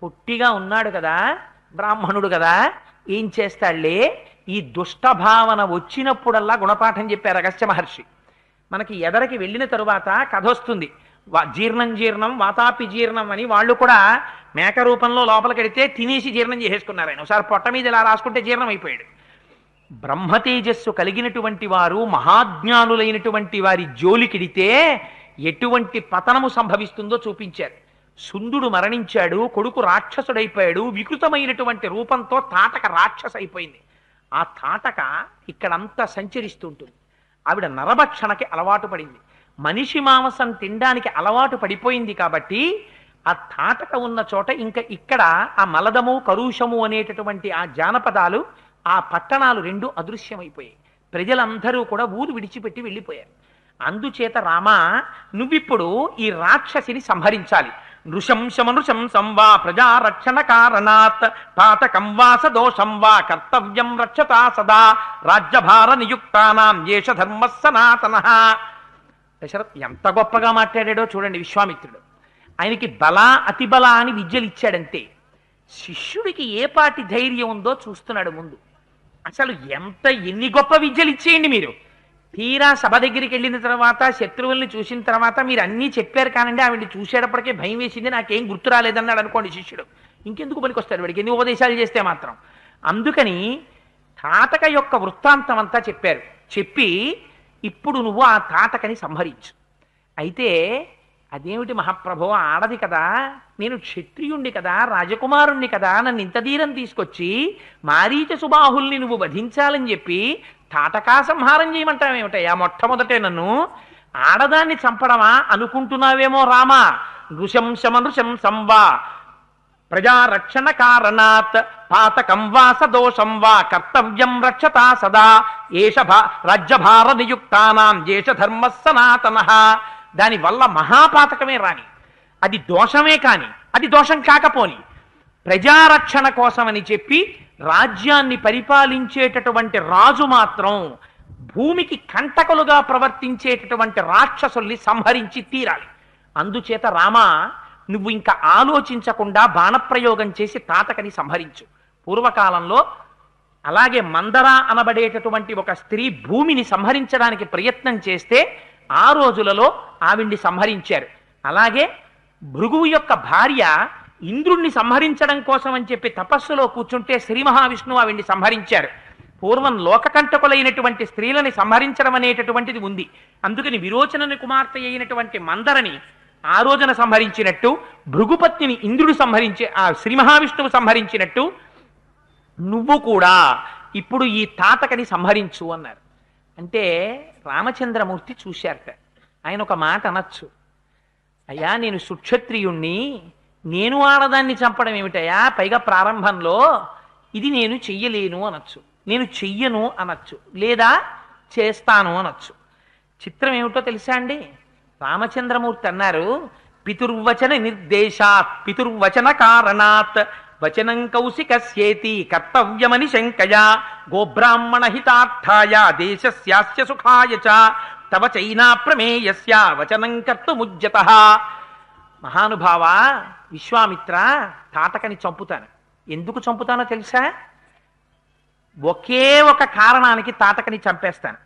పొట్టిగా ఉన్నాడు కదా, బ్రాహ్మణుడు కదా, ఏం చేస్తాడులే. ఈ దుష్ట భావన వచ్చినప్పుడల్లా గుణపాఠం చెప్పారు అగస్త్య మహర్షి. మనకి ఎదరికి వెళ్ళిన తరువాత కథ వస్తుంది. జీర్ణం జీర్ణం వాతాపి జీర్ణం అని వాళ్ళు కూడా మేక రూపంలో లోపలికెడితే తినేసి జీర్ణం చేసేసుకున్నారు. ఆయన ఒకసారి పొట్ట మీద ఇలా రాసుకుంటే జీర్ణం అయిపోయాడు. బ్రహ్మతేజస్సు కలిగినటువంటి వారు, మహాజ్ఞానులైనటువంటి వారి జోలికిడితే ఎటువంటి పతనము సంభవిస్తుందో చూపించారు. సుందుడు మరణించాడు, కొడుకు రాక్షసుడైపోయాడు, వికృతమైనటువంటి రూపంతో తాటక రాక్షస అయిపోయింది. ఆ తాటక ఇక్కడంతా సంచరిస్తుంటుంది. ఆవిడ నరభక్షణకి అలవాటు పడింది, మనిషి మాంసం తినడానికి అలవాటు పడిపోయింది. కాబట్టి ఆ తాటక ఉన్న చోట ఇంకా ఇక్కడ ఆ మలదము కరుషము అనేటటువంటి ఆ జానపదాలు, ఆ పట్టణాలు రెండు అదృశ్యమైపోయాయి. ప్రజలందరూ కూడా ఊరు విడిచిపెట్టి వెళ్ళిపోయారు. అందుచేత రామా, నువ్విప్పుడు ఈ రాక్షసిని సంహరించాలి. నృశంసమనృశంసం వా ప్రజారక్షణ కారణాత్ పాతకం వా సదోషం వా కర్తవ్యం రక్షతా సదా రాజ్యభార నియుక్తానాం ఏష ధర్మ సనాతనః. దశరథ్ ఎంత గొప్పగా మాట్లాడాడో చూడండి. విశ్వామిత్రుడు ఆయనకి బల అతిబల అని విద్యలు ఇచ్చాడంతే. శిష్యుడికి ఏ పాటి ధైర్యం ఉందో చూస్తున్నాడు ముందు. అసలు ఎన్ని గొప్ప విద్యలు ఇచ్చేయండి మీరు. తీరా సభ దగ్గరికి వెళ్ళిన తర్వాత, శత్రువుల్ని చూసిన తర్వాత మీరు అన్నీ చెప్పారు కానండి, ఆవిడ్ని చూసేటప్పటికే భయం వేసింది, నాకేం గుర్తు రాలేదన్నాడు అనుకోండి శిష్యుడు, ఇంకెందుకు పనికొస్తాడు వాడికి ఎన్ని ఉపదేశాలు చేస్తే మాత్రం. అందుకని తాటక యొక్క వృత్తాంతం అంతా చెప్పారు. చెప్పి ఇప్పుడు నువ్వు ఆ తాటకని సంహరించు. అయితే అదేమిటి మహాప్రభో, ఆడది కదా, నేను క్షత్రియుణ్ణి కదా, రాజకుమారుణ్ణి కదా, నన్ను ఇంత ధీరం తీసుకొచ్చి మారీచ సుబాహుల్ని నువ్వు వధించాలని చెప్పి తాటకా సంహారం చేయమంటావేమిటయా? మొట్టమొదటే నన్ను ఆడదాన్ని చంపడమా అనుకుంటున్నావేమో రామా. నృశంసమనృశంసం వా ప్రజారక్షణ కారణాత్ పాతకం వా సదోషం వా కర్తవ్యం రక్షతా సదా ఏష రాజ్యభార నియుక్తానాం ఏష ధర్మ సనాతనః. దానివల్ల మహాపాతకమే రాని, అది దోషమే కాని, అది దోషం కాకపోని, ప్రజారక్షణ కోసమని చెప్పి రాజ్యాన్ని పరిపాలించేటటువంటి రాజు మాత్రం భూమికి కంటకులుగా ప్రవర్తించేటటువంటి రాక్షసుల్ని సంహరించి తీరాలి. అందుచేత రామా, నువ్వు ఇంకా ఆలోచించకుండా బాణప్రయోగం చేసి తాటకని సంహరించు. పూర్వకాలంలో అలాగే మందర అనబడేటటువంటి ఒక స్త్రీ భూమిని సంహరించడానికి ప్రయత్నం చేస్తే ఆ రోజులలో ఆవిడ్ని సంహరించారు. అలాగే భృగువు యొక్క భార్య ఇంద్రుణ్ణి సంహరించడం కోసం అని చెప్పి తపస్సులో కూర్చుంటే శ్రీ మహావిష్ణువు ఆవిడ్ని సంహరించారు. పూర్వం లోకకంటకులైనటువంటి స్త్రీలని సంహరించడం అనేటటువంటిది ఉంది. అందుకని విరోచనని కుమార్తె అయినటువంటి మందరని ఆ రోజున సంహరించినట్టు, భృగుపత్నిని ఇంద్రుడు ఆ శ్రీ మహావిష్ణువు సంహరించినట్టు నువ్వు కూడా ఇప్పుడు ఈ తాటకని సంహరించు అన్నారు. అంటే రామచంద్రమూర్తి చూశారట. ఆయన ఒక మాట అనొచ్చు, అయ్యా నేను సుక్షత్రియుణ్ణి, నేను ఆడదాన్ని చంపడం ఏమిటయా, పైగా ప్రారంభంలో ఇది నేను చెయ్యలేను అనొచ్చు, నేను చెయ్యను అనొచ్చు, లేదా చేస్తాను అనొచ్చు. చిత్రం ఏమిటో తెలుసా అండి? రామచంద్రమూర్తి అన్నారు, పితుర్వచన నిర్దేశాత్ పితుర్వచన కారణాత్ వచనం కౌశికస్యేతి కర్తవ్యమని శంకయా గోబ్రాహ్మణ హితార్థాయ దేశస్యాస్య సుఖాయ చ తవ చైనా ప్రమేయస్య వచనం కర్తుముజ్యతః. మహానుభావ విశ్వామిత్ర, తాటకని చంపుతాను. ఎందుకు చంపుతానో తెలుసా? ఒకే ఒక కారణానికి తాటకని చంపేస్తాను.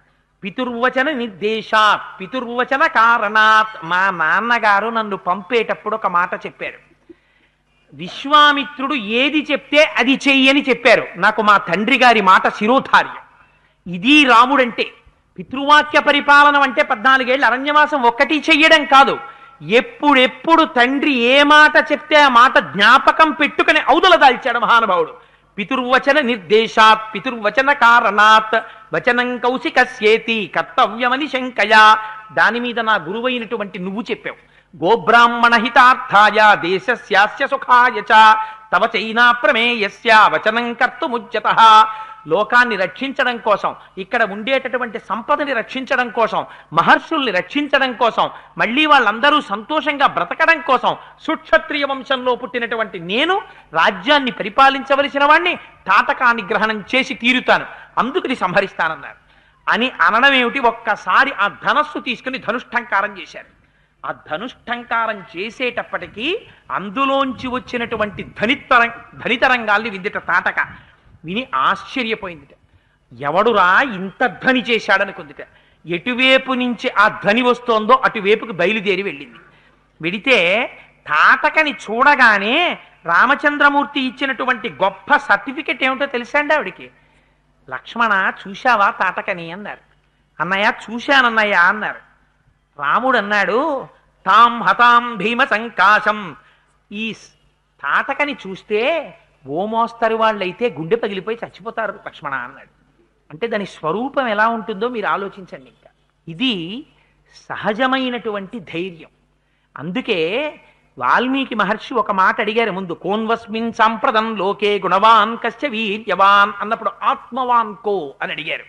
పితుర్వచన నిర్దేశాత్ పితుర్వచన కారణాత్. మా నాన్నగారు నన్ను పంపేటప్పుడు ఒక మాట చెప్పారు. విశ్వామిత్రుడు ఏది చెప్తే అది చెయ్యని చెప్పారు. నాకు మా తండ్రి గారి మాట శిరోధార్యం. ఇది రాముడంటే. పితృవాక్య పరిపాలన అంటే 14 ఏళ్ళ అరణ్యవాసం ఒక్కటి చెయ్యడం కాదు. ఎప్పుడెప్పుడు తండ్రి ఏ మాట చెప్తే ఆ మాట జ్ఞాపకం పెట్టుకుని ఔదల దాల్చాడు మహానుభావుడు. పితుర్వచన నిర్దేశాత్ పితుర్వచన కారణాత్ వచనం కౌశికస్యేతి కర్తవ్యమని శంకయా. దాని మీద నా గురువైనటువంటి నువ్వు చెప్పావు. గోబ్రాహ్మణ హితార్థాయ దేశస్యాస్య సుఖాయ చ తవ చైనా ప్రమేయస్య వచనం కర్తుముజ్యతః. లోకాన్ని రక్షించడం కోసం, ఇక్కడ ఉండేటటువంటి సంపదని రక్షించడం కోసం, మహర్షుల్ని రక్షించడం కోసం, మళ్ళీ వాళ్ళందరూ సంతోషంగా బ్రతకడం కోసం సుక్షత్రియ వంశంలో పుట్టినటువంటి నేను రాజ్యాన్ని పరిపాలించవలసిన వాణ్ణి తాటకాన్ని గ్రహణం చేసి తీరుతాను, అందుకని సంహరిస్తానన్నారు. అని అనడం ఏమిటి? ఒక్కసారి ఆ ధనస్సు తీసుకుని ధనుష్టంకారం చేశారు. ఆ ధనుష్టంకారం చేసేటప్పటికీ అందులోంచి వచ్చినటువంటి ధనితరంగాల్ని విందిట తాటక. విని ఆశ్చర్యపోయిందిట. ఎవడురా ఇంత ధ్వని చేశాడనుకుందిట. ఎటువైపు నుంచి ఆ ధ్వని వస్తోందో అటువైపుకి బయలుదేరి వెళ్ళింది. వెడితే తాటకని చూడగానే రామచంద్రమూర్తి ఇచ్చినటువంటి గొప్ప సర్టిఫికెట్ ఏమిటో తెలుసా అండి ఆవిడికి. లక్ష్మణ చూశావా తాటకని అన్నారు. అన్నయ్య చూశానన్నయ్య అన్నారు. రాముడు అన్నాడు, తాం హతాం భీమ సంకాశం. ఈ తాటకని చూస్తే ఓ మోస్తరు వాళ్ళైతే గుండె పగిలిపోయి చచ్చిపోతారు లక్ష్మణ అన్నాడు. అంటే దాని స్వరూపం ఎలా ఉంటుందో మీరు ఆలోచించండి. ఇంకా ఇది సహజమైనటువంటి ధైర్యం. అందుకే వాల్మీకి మహర్షి ఒక మాట అడిగారు ముందు, కోన్వస్మిన్ సంప్రదం లోకే గుణవాన్ కశ్చ వీర్యవాన్ అన్నప్పుడు ఆత్మవాన్ కో అని అడిగారు.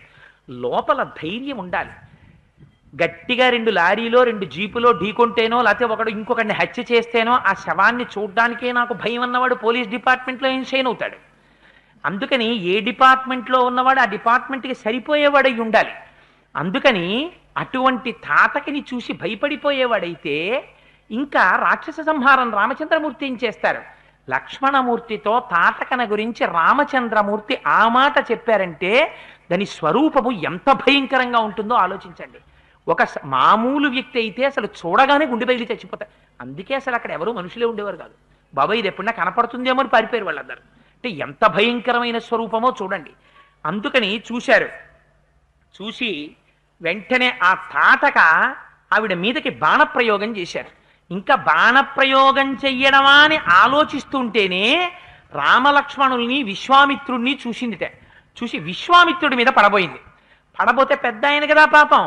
లోపల ధైర్యం ఉండాలి. గట్టిగా 2 లారీలో 2 జీపులో ఢీకొంటేనో లేకపోతే ఒకడు ఇంకొకరిని హత్య చేస్తేనో ఆ శవాన్ని చూడ్డానికే నాకు భయం అన్నవాడు పోలీస్ డిపార్ట్మెంట్లో ఇన్షైన్ అవుతాడు. అందుకని ఏ డిపార్ట్మెంట్లో ఉన్నవాడు ఆ డిపార్ట్మెంట్కి సరిపోయేవాడై ఉండాలి. అందుకని అటువంటి తాటకిని చూసి భయపడిపోయేవాడైతే ఇంకా రాక్షస సంహారం రామచంద్రమూర్తి ఏం చేస్తారు. లక్ష్మణమూర్తితో తాటకన గురించి రామచంద్రమూర్తి ఆ మాట చెప్పారంటే దాని స్వరూపము ఎంత భయంకరంగా ఉంటుందో ఆలోచించండి. ఒక మామూలు వ్యక్తి అయితే అసలు చూడగానే గుండె బయలు చచ్చిపోతారు. అందుకే అసలు అక్కడ ఎవరు మనుషులే ఉండేవారు కాదు. బాబాయ్ ఇది ఎప్పుడన్నా కనపడుతుందేమో అని పారిపోయారు వాళ్ళందరూ. అంటే ఎంత భయంకరమైన స్వరూపమో చూడండి. అందుకని చూశారు. చూసి వెంటనే ఆ తాటక ఆవిడ మీదకి బాణప్రయోగం చేశారు. ఇంకా బాణప్రయోగం చెయ్యడమా అని ఆలోచిస్తుంటేనే రామలక్ష్మణుల్ని విశ్వామిత్రుడిని చూసిందిట. చూసి విశ్వామిత్రుడి మీద పడబోయింది. పడబోతే పెద్ద ఆయన కదా పాపం,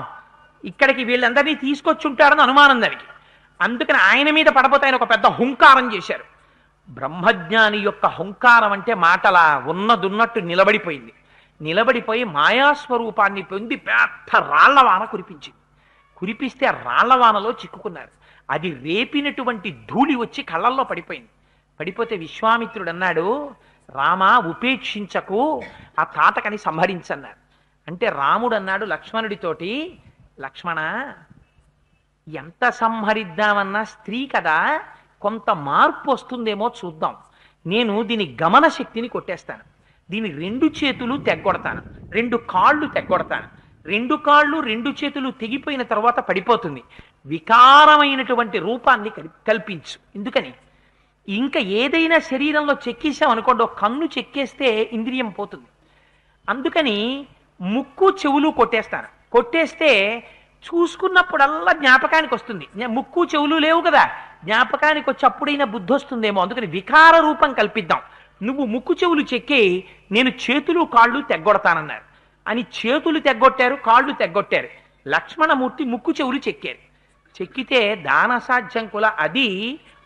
ఇక్కడికి వీళ్ళందరినీ తీసుకొచ్చుంటారని అనుమానం దానికి. అందుకని ఆయన మీద పడబోతే ఆయన ఒక పెద్ద హుంకారం చేశారు. బ్రహ్మజ్ఞాని యొక్క హుంకారం అంటే మాటలా ఉన్నదున్నట్టు నిలబడిపోయింది. నిలబడిపోయి మాయాస్వరూపాన్ని పొంది పెద్ద రాళ్లవాన కురిపించింది. కురిపిస్తే ఆ రాళ్లవానలో చిక్కుకున్నారు. అది రేపినటువంటి ధూళి వచ్చి కళ్ళల్లో పడిపోయింది. పడిపోతే విశ్వామిత్రుడు అన్నాడు, రామా ఉపేక్షించకు, ఆ తాటకని సంహరించన్నారు. అంటే రాముడు అన్నాడు లక్ష్మణుడితోటి, లక్ష్మణ ఎంత సంహరిద్దామన్నా స్త్రీ కదా, కొంత మార్పు వస్తుందేమో చూద్దాం. నేను దీని గమన శక్తిని కొట్టేస్తాను. దీని 2 చేతులు తెగ్గొడతాను, 2 కాళ్ళు తెగ్గొడతాను. 2 కాళ్ళు 2 చేతులు తెగిపోయిన తర్వాత పడిపోతుంది. వికారమైనటువంటి రూపాన్ని కల్పించు. ఎందుకని ఇంకా ఏదైనా శరీరంలో చెక్కేసాం అనుకోండి, ఒక కన్ను చెక్కేస్తే ఇంద్రియం పోతుంది. అందుకని ముక్కు చెవులు కొట్టేస్తాను. కొట్టేస్తే చూసుకున్నప్పుడల్లా జ్ఞాపకానికి వస్తుంది. ముక్కు చెవులు లేవు కదా, జ్ఞాపకానికి వచ్చి అప్పుడైనా బుద్ధి వస్తుందేమో. అందుకని వికార రూపం కల్పిద్దాం. నువ్వు ముక్కు చెవులు చెక్కి నేను చేతులు కాళ్ళు తెగ్గొడతానన్నారు. అని చేతులు తెగ్గొట్టారు, కాళ్ళు తెగ్గొట్టారు. లక్ష్మణమూర్తి ముక్కు చెవులు చెక్కారు. చెక్కితే దానసాధ్యం కుల అది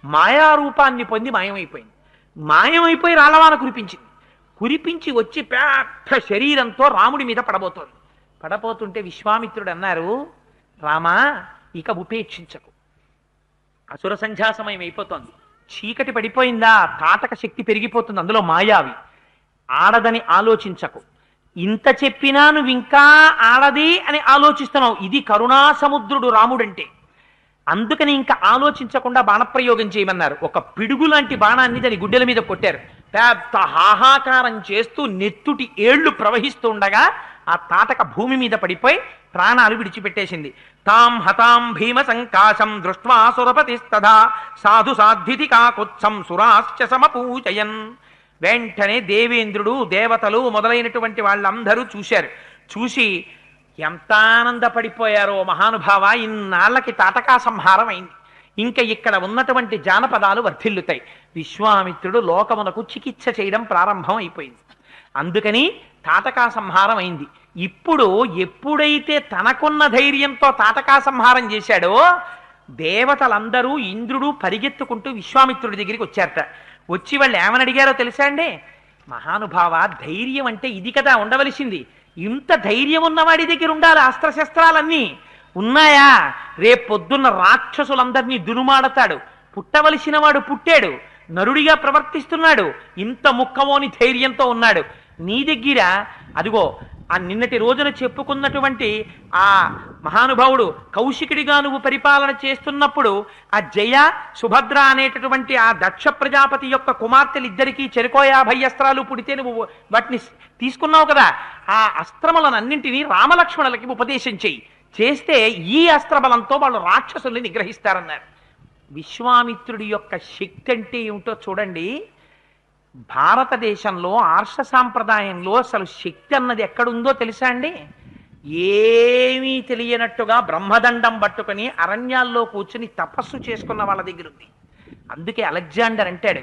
మాయారూపాన్ని పొంది మాయమైపోయింది. మాయమైపోయి రాళ్ళవాన కురిపించింది. కురిపించి వచ్చి పెద్ద శరీరంతో రాముడి మీద పడబోతోంది. పడబోతుంటే విశ్వామిత్రుడు అన్నారు, రామా ఇక ఉపేక్షించకు, అసుర సంధ్యా సమయం అయిపోతోంది, చీకటి పడిపోయిందా, తాటక శక్తి పెరిగిపోతుంది, అందులో మాయావి, ఆడదని ఆలోచించకు. ఇంత చెప్పినా నువ్వు ఇంకా ఆడది అని ఆలోచిస్తున్నావు. ఇది కరుణా సముద్రుడు రాముడంటే. అందుకని ఇంకా ఆలోచించకుండా బాణప్రయోగం చేయమన్నారు. ఒక పిడుగు లాంటి బాణాన్ని దాని గుడ్డెల మీద కొట్టారు. పెద్ద హాహాకారం చేస్తూ నెత్తుటి ఏళ్లు ప్రవహిస్తూ ఉండగా ఆ తాటక భూమి మీద పడిపోయి ప్రాణాలు విడిచిపెట్టేసింది. తాం హతాం భీమ సంకాశం దృష్ట్వా సురపతిస్తదా సాధు సాధ్వితి కాకుత్సం సురాశ్చ సమపూజయన్. వెంటనే దేవేంద్రుడు, దేవతలు మొదలైనటువంటి వాళ్ళందరూ చూశారు. చూసి ఎంత ఆనందపడిపోయారో మహానుభావ, ఇన్నాళ్ళకి తాటకా సంహారం అయింది, ఇంకా ఇక్కడ ఉన్నటువంటి జానపదాలు వర్ధిల్లుతాయి. విశ్వామిత్రుడు లోకమునకు చికిత్స చేయడం ప్రారంభం అయిపోయింది. అందుకని తాటకా సంహారం అయింది. ఇప్పుడు ఎప్పుడైతే తనకున్న ధైర్యంతో తాటకా సంహారం చేశాడో దేవతలందరూ ఇంద్రుడు పరిగెత్తుకుంటూ విశ్వామిత్రుడి దగ్గరికి వచ్చారట. వచ్చి వాళ్ళు ఏమని అడిగారో తెలుసా అండి? మహానుభావ, ధైర్యం అంటే ఇది కదా ఉండవలసింది, ఇంత ధైర్యం ఉన్నవాడి దగ్గర ఉండాలి, అస్త్రశస్త్రాలన్నీ ఉన్నాయా? రేపొద్దున్న రాక్షసులందరినీ దునుమాడతాడు, పుట్టవలసిన వాడు పుట్టాడు, నరుడిగా ప్రవర్తిస్తున్నాడు, ఇంత ముక్కవోని ధైర్యంతో ఉన్నాడు. నీ దగ్గర అదిగో ఆ నిన్నటి రోజున చెప్పుకున్నటువంటి ఆ మహానుభావుడు కౌశికుడిగా నువ్వు పరిపాలన చేస్తున్నప్పుడు ఆ జయ సుభద్ర అనేటటువంటి ఆ దక్ష ప్రజాపతి యొక్క కుమార్తెలిద్దరికీ చెరుకో 50 అస్త్రాలు పుడితే నువ్వు వాటిని తీసుకున్నావు కదా. ఆ అస్త్రములనన్నింటినీ రామలక్ష్మణులకి ఉపదేశం చెయ్యి. చేస్తే ఈ అస్త్రబలంతో వాళ్ళు రాక్షసుల్ని నిగ్రహిస్తారన్నారు. విశ్వామిత్రుడి యొక్క శక్తి అంటే ఏమిటో చూడండి. భారతదేశంలో ఆర్ష సాంప్రదాయంలో అసలు శక్తి అన్నది ఎక్కడుందో తెలుసా అండి? ఏమీ తెలియనట్టుగా బ్రహ్మదండం పట్టుకుని అరణ్యాల్లో కూర్చుని తపస్సు చేసుకున్న వాళ్ళ దగ్గర ఉంది. అందుకే అలెగ్జాండర్ అంటాడు,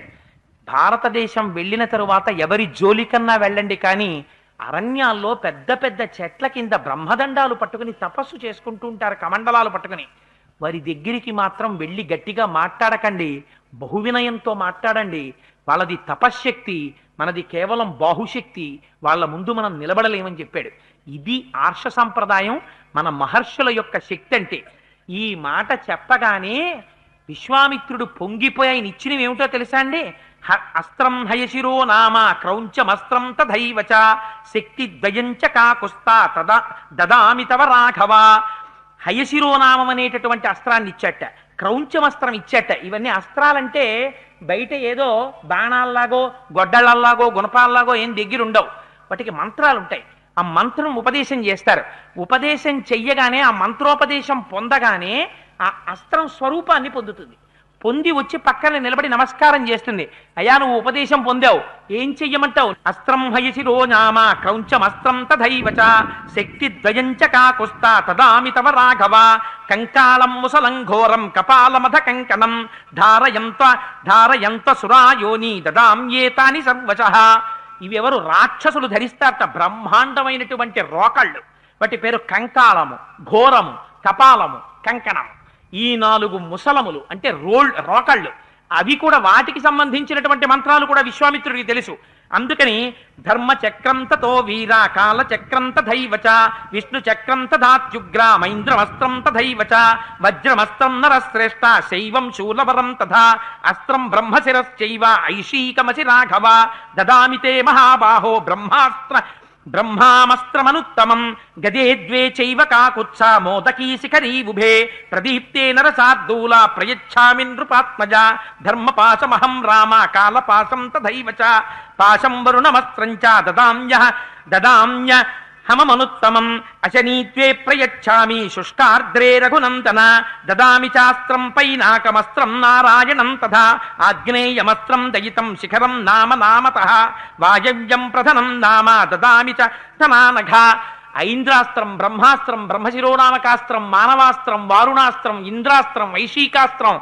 భారతదేశం వెళ్ళిన తరువాత ఎవరి జోలికన్నా వెళ్ళండి, కానీ అరణ్యాల్లో పెద్ద పెద్ద చెట్ల కింద బ్రహ్మదండాలు పట్టుకుని తపస్సు చేసుకుంటూ ఉంటారు, కమండలాలు పట్టుకుని. వారి దగ్గరికి మాత్రం వెళ్ళి గట్టిగా మాట్లాడకండి, బహువినయంతో మాట్లాడండి. వాళ్ళది తపశ్శక్తి, మనది కేవలం బాహుశక్తి. వాళ్ళ ముందు మనం నిలబడలేమని చెప్పాడు. ఇది ఆర్ష సంప్రదాయం, మన మహర్షుల యొక్క శక్తి అంటే. ఈ మాట చెప్పగానే విశ్వామిత్రుడు పొంగిపోయి ఆయన ఇచ్చినవి ఏమిటో తెలుసా అండి? అస్త్రం హయశిరో నామ క్రౌంచమస్త్రం తథైవచ శక్తి ద్వయంచ కాకుస్తా తదా దదామి తవ రాఘవ. హయశిరోనామం అనేటటువంటి అస్త్రాన్ని ఇచ్చట, క్రౌంచమస్త్రం ఇచ్చట. ఇవన్నీ అస్త్రాలంటే బయట ఏదో బాణాల్లాగో గొడ్డళ్ళల్లాగో గుణపాల్లాగో ఏం దగ్గర ఉండవు, వాటికి మంత్రాలు ఉంటాయి. ఆ మంత్రం ఉపదేశం చేస్తారు. ఉపదేశం చెయ్యగానే ఆ మంత్రోపదేశం పొందగానే ఆ అస్త్రం స్వరూపాన్ని పొందుతుంది. పొంది వచ్చి పక్కన నిలబడి నమస్కారం చేస్తుంది. అయ్యా నువ్వు ఉపదేశం పొందావు, ఏం చెయ్యమంటావు? అస్త్రం హయశిరో నామ క్రౌంచమస్త్రం తథైవచ శక్తి ద్వయంచ కాకుస్తా తదామి తవ రాఘవ కంకాళం ముసలం ఘోరం కపాలమధ కంకణం ధారయంత సురాయోని దదామ్యేతాని సర్వశః. ఇవి ఎవరు? రాక్షసులు ధరిస్తారట, బ్రహ్మాండమైనటువంటి రోకళ్ళు. వాటి పేరు కంకాళము, ఘోరము, కపాలము, కంకణము. ఈ 4 ముసలములు అంటే రోకళ్ళు. అవి కూడా వాటికి సంబంధించినటువంటి మంత్రాలు కూడా విశ్వామిత్రుడికి తెలుసు. అందుకని ధర్మచక్రం తతో వీర కాలచక్రం తథైవచ విష్ణు చక్రం తథాత్యుగ్ర మైంద్రమస్త్రం తథైవచ వజ్రమస్త్రం నరశ్రేష్ఠ శైవం శూలవరం తథా అస్త్రం బ్రహ్మశిరశ్చైవ ఐషీకమసి రాఘవ దదామి తే మహాబాహో బ్రహ్మామస్త్రమనుత్తమం గదే ద్వే చైవ కాకుత్స మోదకీ శిఖరీవుభే ప్రదీప్తే నరసాద్దూల ప్రయచ్ఛామి నృపాత్మజ ధర్మపాశమహం రామ కాలపాశం తథైవచ పాశం వరుణమస్త్రం చ దదామ్య హమమనుత్తమం అశనీత్వే ప్రయచ్ఛామి శుష్కార్ద్రే రఘునందన దదామి చాస్త్రం పైనాకమస్త్రం నారాయణం తథా ఆగ్నేయమస్త్రం దయితం శిఖరం నామతః వాయవ్యం ప్రధనం నామ దదామి చ ధనానఘ. ఐంద్రాస్త్రం, బ్రహ్మాస్త్రం, బ్రహ్మశిరోనామకాస్త్రం, మానవాస్త్రం, వారుణాస్త్రం, ఇంద్రాస్త్రం, వైశీకాస్త్రం,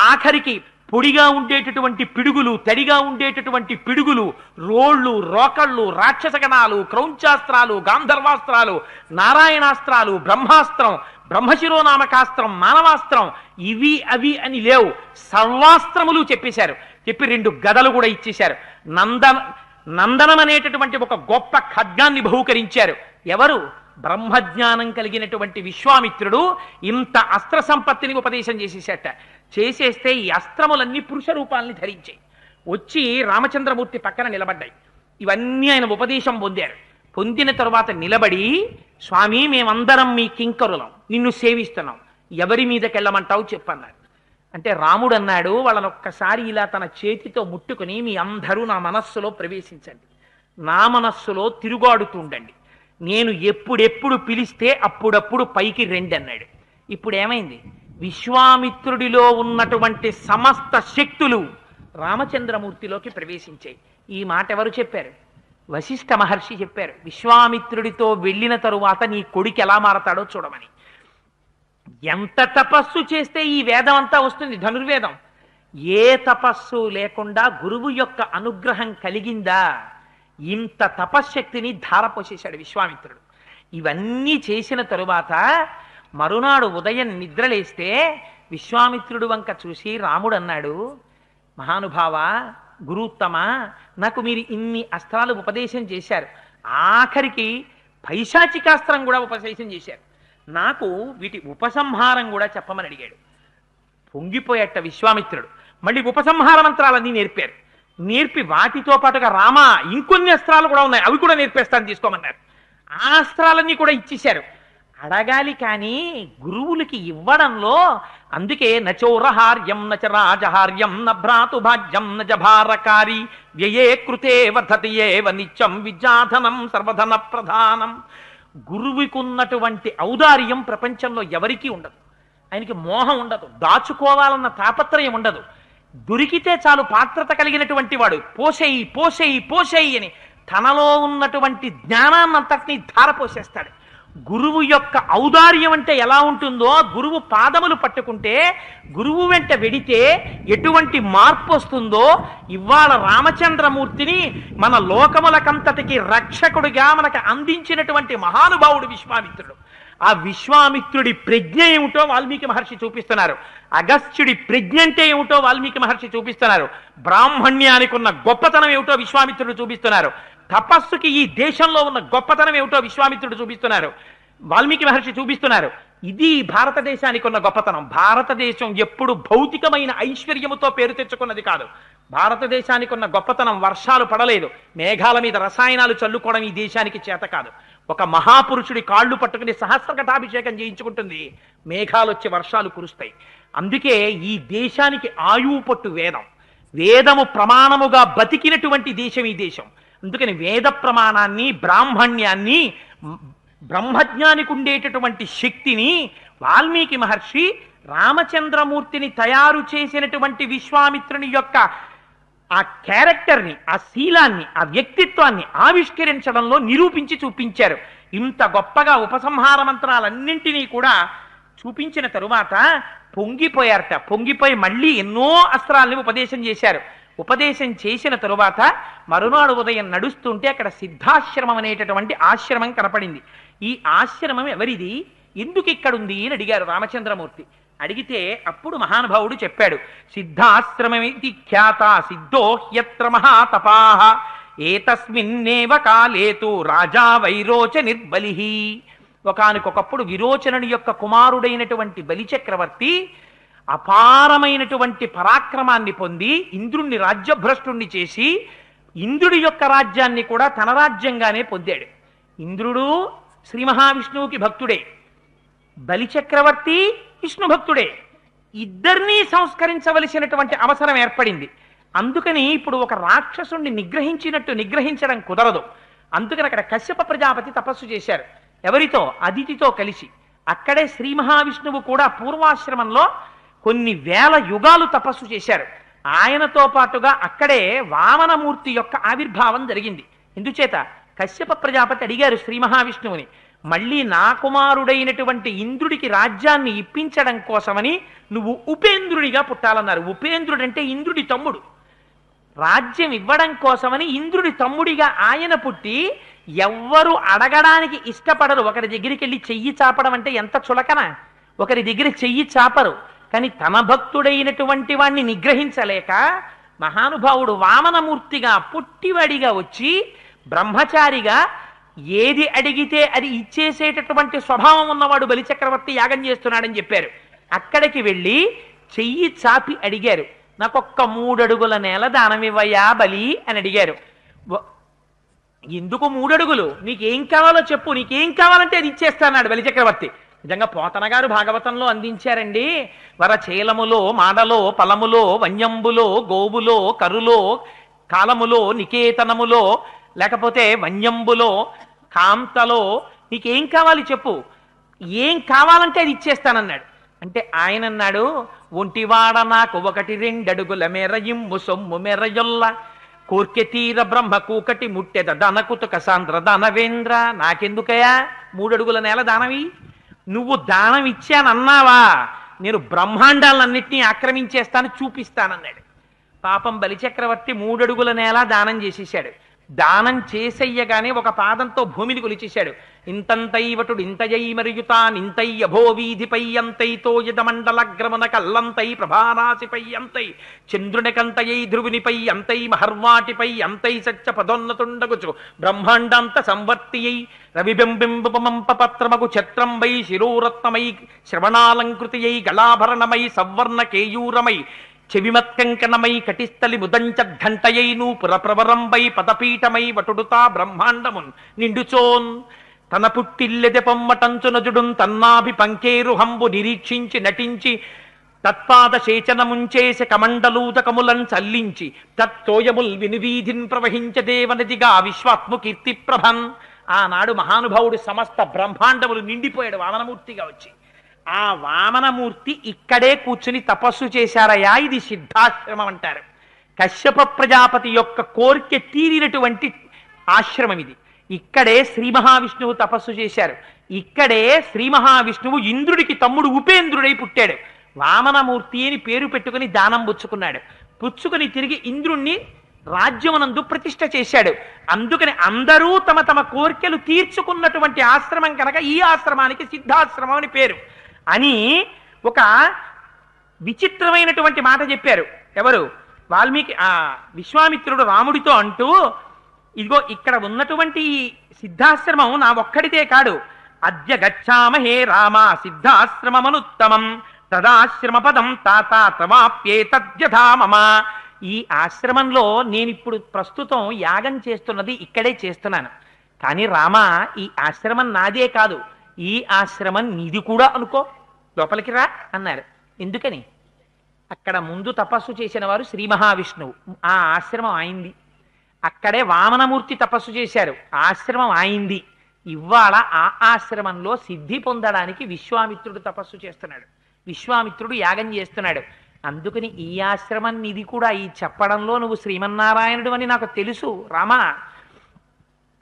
ఆఖరికి పొడిగా ఉండేటటువంటి పిడుగులు, తడిగా ఉండేటటువంటి పిడుగులు, రోళ్ళు, రోకళ్ళు, రాక్షసగణాలు, క్రౌంచాస్త్రాలు, గాంధర్వాస్త్రాలు, నారాయణాస్త్రాలు, బ్రహ్మాస్త్రం, బ్రహ్మశిరోనామకాస్త్రం, మానవాస్త్రం, ఇవి అవి అని లేవు, సర్వాస్త్రములు చెప్పేశారు. చెప్పి 2 గదలు కూడా ఇచ్చేశారు. నందనం అనేటటువంటి ఒక గొప్ప ఖడ్గాన్ని బహూకరించారు. ఎవరు? బ్రహ్మజ్ఞానం కలిగినటువంటి విశ్వామిత్రుడు ఇంత అస్త్ర సంపత్తిని ఉపదేశం చేసేసేట. చేసేస్తే ఈ అస్త్రములన్నీ పురుష రూపాలని ధరించాయి. వచ్చి రామచంద్రమూర్తి పక్కన నిలబడ్డాయి. ఇవన్నీ ఆయన ఉపదేశం పొందారు. పొందిన తరువాత నిలబడి, స్వామి మేమందరం మీ కింకరులం, నిన్ను సేవిస్తున్నాం, ఎవరి మీదకెళ్ళమంటావు చెప్పన్నారు. అంటే రాముడు అన్నాడు, వాళ్ళని ఒక్కసారి ఇలా తన చేతితో ముట్టుకుని మీ అందరూ నా మనస్సులో ప్రవేశించండి, నా మనస్సులో తిరుగాడుతుండండి, నేను ఎప్పుడెప్పుడు పిలిస్తే అప్పుడప్పుడు పైకి రండి అన్నాడు. ఇప్పుడు ఏమైంది? విశ్వామిత్రుడిలో ఉన్నటువంటి సమస్త శక్తులు రామచంద్రమూర్తిలోకి ప్రవేశించాయి. ఈ మాట ఎవరు చెప్పారు? వశిష్ఠ మహర్షి చెప్పారు. విశ్వామిత్రుడితో వెళ్ళిన తరువాత నీ కొడుకు ఎలా మారతాడో చూడమని. ఎంత తపస్సు చేస్తే ఈ వేదం అంతా వస్తుంది, ధనుర్వేదం. ఏ తపస్సు లేకుండా గురువు యొక్క అనుగ్రహం కలిగిందా? ఇంత తపశ్శక్తిని ధారపోసేశాడు విశ్వామిత్రుడు. ఇవన్నీ చేసిన తరువాత మరునాడు ఉదయం నిద్రలేస్తే విశ్వామిత్రుడు వంక చూసి రాముడు అన్నాడు, మహానుభావ, గురుత్తమ, నాకు మీరు ఇన్ని అస్త్రాలు ఉపదేశం చేశారు, ఆఖరికి పైశాచికాస్త్రం కూడా ఉపదేశం చేశారు, నాకు వీటి ఉపసంహారం కూడా చెప్పమని అడిగాడు. పొంగిపోయేట విశ్వామిత్రుడు. మళ్ళీ ఉపసంహార మంత్రాలన్నీ నేర్పారు. నేర్పి వాటితో పాటుగా రామ ఇంకొన్ని అస్త్రాలు కూడా ఉన్నాయి, అవి కూడా నేర్పేస్తాను తీసుకోమన్నారు. ఆ అస్త్రాలన్నీ కూడా ఇచ్చేశారు. అడగాలి కానీ గురువులకి ఇవ్వడంలో, అందుకే నచోరహార్యం నచ రాజహార్యం న భ్రాతుభాజ్యం నచ భారకారి వ్యయే కృతే వర్ధతి ఏవ నిత్యం విద్యాధనం సర్వధన ప్రధానం. గురువుకున్నటువంటి ఔదార్యం ప్రపంచంలో ఎవరికీ ఉండదు. ఆయనకి మోహం ఉండదు, దాచుకోవాలన్న తాపత్రయం ఉండదు. దొరికితే చాలు పాత్రత కలిగినటువంటి వాడు పోసేయి పోసేయి పోసేయి అని తనలో ఉన్నటువంటి జ్ఞానాన్నంతటినీ ధారపోసేస్తాడు. గురువు యొక్క ఔదార్యం అంటే ఎలా ఉంటుందో, గురువు పాదములు పట్టుకుంటే, గురువు వెంట వెడితే ఎటువంటి మార్పు వస్తుందో, ఇవాళ రామచంద్రమూర్తిని మన లోకములకంతటికి రక్షకుడిగా మనకు అందించినటువంటి మహానుభావుడు విశ్వామిత్రుడు. ఆ విశ్వామిత్రుడి ప్రజ్ఞ ఏమిటో వాల్మీకి మహర్షి చూపిస్తున్నారు. అగస్త్యుడి ప్రజ్ఞ అంటే ఏమిటో వాల్మీకి మహర్షి చూపిస్తున్నారు. బ్రాహ్మణ్యానికి ఉన్న గొప్పతనం ఏమిటో విశ్వామిత్రుడు చూపిస్తున్నారు. తపస్సుకి ఈ దేశంలో ఉన్న గొప్పతనం ఏమిటో విశ్వామిత్రుడు చూపిస్తున్నారు, వాల్మీకి మహర్షి చూపిస్తున్నారు. ఇది భారతదేశానికి ఉన్న గొప్పతనం. భారతదేశం ఎప్పుడు భౌతికమైన ఐశ్వర్యముతో పేరు తెచ్చుకున్నది కాదు. భారతదేశానికి ఉన్న గొప్పతనం వర్షాలు పడలేదు, మేఘాల మీద రసాయనాలు చల్లుకోవడం ఈ దేశానికి చేత కాదు. ఒక మహాపురుషుడి కాళ్ళు పట్టుకుని సహస్రఘటాభిషేకం చేయించుకుంటుంది, మేఘాలు వచ్చి వర్షాలు కురుస్తాయి. అందుకే ఈ దేశానికి ఆయువు పట్టు వేదం. వేదము ప్రమాణముగా బతికినటువంటి దేశం ఈ దేశం. అందుకని వేద ప్రమాణాన్ని, బ్రాహ్మణ్యాన్ని, బ్రహ్మజ్ఞానికి ఉండేటటువంటి శక్తిని వాల్మీకి మహర్షి రామచంద్రమూర్తిని తయారు చేసినటువంటి విశ్వామిత్రుని యొక్క ఆ క్యారెక్టర్ని, ఆ శీలాన్ని, ఆ వ్యక్తిత్వాన్ని ఆవిష్కరించడంలో నిరూపించి చూపించారు. ఇంత గొప్పగా ఉపసంహార మంత్రాలన్నింటినీ కూడా చూపించిన తరువాత పొంగిపోయారట. పొంగిపోయి మళ్ళీ ఎన్నో అస్త్రాలని ఉపదేశం చేశారు. ఉపదేశం చేసిన తరువాత మరునాడు ఉదయం నడుస్తుంటే అక్కడ సిద్ధాశ్రమం అనేటటువంటి ఆశ్రమం కనపడింది. ఈ ఆశ్రమం ఎవరిది, ఎందుకు ఇక్కడుంది అని అడిగారు రామచంద్రమూర్తి. అడిగితే అప్పుడు మహానుభావుడు చెప్పాడు, సిద్ధాశ్రమమితి ఖ్యాత సిద్ధో హ్యత్ర మహాతపాః ఏతస్మిన్నేవ కాలేతు రాజా వైరోచ నిర్బలిః. ఒకానొకప్పుడు విరోచనుని యొక్క కుమారుడైనటువంటి బలిచక్రవర్తి అపారమైనటువంటి పరాక్రమాన్ని పొంది ఇంద్రుణ్ణి రాజ్యభ్రష్టుణ్ణి చేసి ఇంద్రుడి యొక్క రాజ్యాన్ని కూడా తన రాజ్యంగానే పొందాడు. ఇంద్రుడు శ్రీ మహావిష్ణువుకి భక్తుడే, బలిచక్రవర్తి విష్ణు భక్తుడే. ఇద్దరినీ సంస్కరించవలసినటువంటి అవసరం ఏర్పడింది. అందుకని ఇప్పుడు ఒక రాక్షసుణ్ణి నిగ్రహించినట్టు నిగ్రహించడం కుదరదు. అందుకని అక్కడ కశ్యప ప్రజాపతి తపస్సు చేశారు. ఎవరితో? అదితితో కలిసి. అక్కడే శ్రీ మహావిష్ణువు కూడా పూర్వాశ్రమంలో కొన్ని వేల యుగాలు తపస్సు చేశారు. ఆయనతో పాటుగా అక్కడే వామనమూర్తి యొక్క ఆవిర్భావం జరిగింది. ఎందుచేత కశ్యప ప్రజాపతి అడిగారు శ్రీ మహావిష్ణువుని, మళ్ళీ నా కుమారుడైనటువంటి ఇంద్రుడికి రాజ్యాన్ని ఇప్పించడం కోసమని నువ్వు ఉపేంద్రుడిగా పుట్టాలన్నారు. ఉపేంద్రుడు అంటే ఇంద్రుడి తమ్ముడు. రాజ్యం ఇవ్వడం కోసమని ఇంద్రుడి తమ్ముడిగా ఆయన పుట్టి, ఎవ్వరు అడగడానికి ఇష్టపడరు. ఒకరి దగ్గరికి వెళ్ళి చెయ్యి చాపడం అంటే ఎంత చులకన. ఒకరి దగ్గర చెయ్యి చాపరు. కానీ తన భక్తుడైనటువంటి వాణ్ణి నిగ్రహించలేక మహానుభావుడు వామనమూర్తిగా పుట్టివాడిగా వచ్చి బ్రహ్మచారిగా ఏది అడిగితే అది ఇచ్చేసేటటువంటి స్వభావం ఉన్నవాడు బలిచక్రవర్తి యాగం చేస్తున్నాడని చెప్పారు. అక్కడికి వెళ్ళి చెయ్యి చాపి అడిగారు, నాకొక్క 3 అడుగుల నేల దానమివ్వయా బలి అని అడిగారు. ఎందుకు 3 అడుగులు? నీకేం కావాలో చెప్పు, నీకేం కావాలంటే అది ఇచ్చేస్తాన్నాడు బలిచక్రవర్తి. నిజంగా పోతన గారు భాగవతంలో అందించారండి. వరచేలములో మాడలో పలములో వన్యంబులో గోవులో కరులో కాలములో నికేతనములో లేకపోతే వన్యంబులో కాంతలో నీకేం కావాలి చెప్పు, ఏం కావాలంటే అది ఇచ్చేస్తానన్నాడు. అంటే ఆయన అన్నాడు, ఒంటివాడ నాకు 1-2 అడుగుల మెరయింపు సొమ్ము మెరయొల్ల కోర్కె తీర బ్రహ్మ కూకటి ముట్టెద దనకుతుక సాంద్ర దానవేంద్ర. నాకెందుకయా 3 అడుగుల నేల దానవి? నువ్వు దానం ఇచ్చానన్నావా, నేను బ్రహ్మాండాలన్నింటినీ ఆక్రమించేస్తాను, చూపిస్తానన్నాడు. పాపం బలిచక్రవర్తి 3 అడుగుల నేల దానం చేసేశాడు. దానం చేసయ్యగానే ఒక పాదంతో భూమిని కొలిచేశాడు. ఇంతంతైవటుడు ఇంతయై మరియుతానింతై అభోవీధిపై అంతైతో యదమండలగ్రమన కల్లంతై ప్రభారాశిపై అంతై చంద్రునికంతయై ధ్రువునిపై అంతై మహర్వాటిపై అంతై సత్య పదోన్నతుండగుచు బ్రహ్మాండాంత సంవర్తియై రవిబింబింబమంపపత్రమగు ఛత్రంబై శిరోరత్నమై శ్రవణాలంకృతియై గళాభరణమై సవర్ణ కేయూరమై చెవిమత్కంకణమై కటిస్థలి ముదంచఘంటయై నూపుర ప్రవరంబై పదపీఠమై వటుడుతా బ్రహ్మాండమున్ నిండుచోన్ తన పుట్టిల్లెదె పొమ్మటంచునజుడున్ తన్నాభి పంకేరుహంబు నిరీక్షించి నటించి తత్పాద శేచనముంచేసి కమండలూతకములన్ చల్లించి తత్తోయముల్ వినివీధిన్ ప్రవహించదేవనదిగా విశ్వాత్ము కీర్తి ప్రభన్. ఆనాడు మహానుభావుడు సమస్త బ్రహ్మాండములు నిండిపోయాడు వామనమూర్తిగా వచ్చి. ఆ వామనమూర్తి ఇక్కడే కూర్చుని తపస్సు చేశారయ్యా. ఇది సిద్ధాశ్రమం అంటారు. కశ్యప ప్రజాపతి యొక్క కోరిక తీరినటువంటి ఆశ్రమం ఇది. ఇక్కడే శ్రీ మహావిష్ణువు తపస్సు చేశారు. ఇక్కడే శ్రీ మహావిష్ణువు ఇంద్రుడికి తమ్ముడు ఉపేంద్రుడై పుట్టాడు. వామనమూర్తి అని పేరు పెట్టుకుని దానం పుచ్చుకున్నాడు. పుచ్చుకుని తిరిగి ఇంద్రుణ్ణి రాజ్యమునందు ప్రతిష్ఠ చేశాడు. అందుకని అందరూ తమ తమ కోరికలు తీర్చుకున్నటువంటి ఆశ్రమం కనుక ఈ ఆశ్రమానికి సిద్ధాశ్రమం అని పేరు అని ఒక విచిత్రమైనటువంటి మాట చెప్పారు. ఎవరు? వాల్మీకి విశ్వామిత్రుడు రాముడితో అంటూ, ఇదిగో ఇక్కడ ఉన్నటువంటి సిద్ధాశ్రమం నా ఒక్కడితే కాడు. అద్య గచ్చామహే రామ సిద్ధాశ్రమమనుత్తమం తదాశ్రమ పదం తాత తవాప్యేతద్యథా మమ. ఈ ఆశ్రమంలో నేనిప్పుడు ప్రస్తుతం యాగం చేస్తున్నది ఇక్కడే చేస్తున్నాను. కానీ రామ, ఈ ఆశ్రమం నాదే కాదు, ఈ ఆశ్రమం నీది కూడా అనుకో, లోపలికి రా అన్నారు. ఎందుకని? అక్కడ ముందు తపస్సు చేసిన వారు శ్రీ మహావిష్ణువు, ఆ ఆశ్రమం ఆయింది. అక్కడే వామనమూర్తి తపస్సు చేశారు, ఆశ్రమం ఆయింది. ఇవాళ ఆ ఆశ్రమంలో సిద్ధి పొందడానికి విశ్వామిత్రుడు తపస్సు చేస్తున్నాడు, విశ్వామిత్రుడు యాగం చేస్తున్నాడు. అందుకని ఈ ఆశ్రమం నిధి కూడా ఈ చెప్పడంలో నువ్వు శ్రీమన్నారాయణుడు అని నాకు తెలుసు రామా.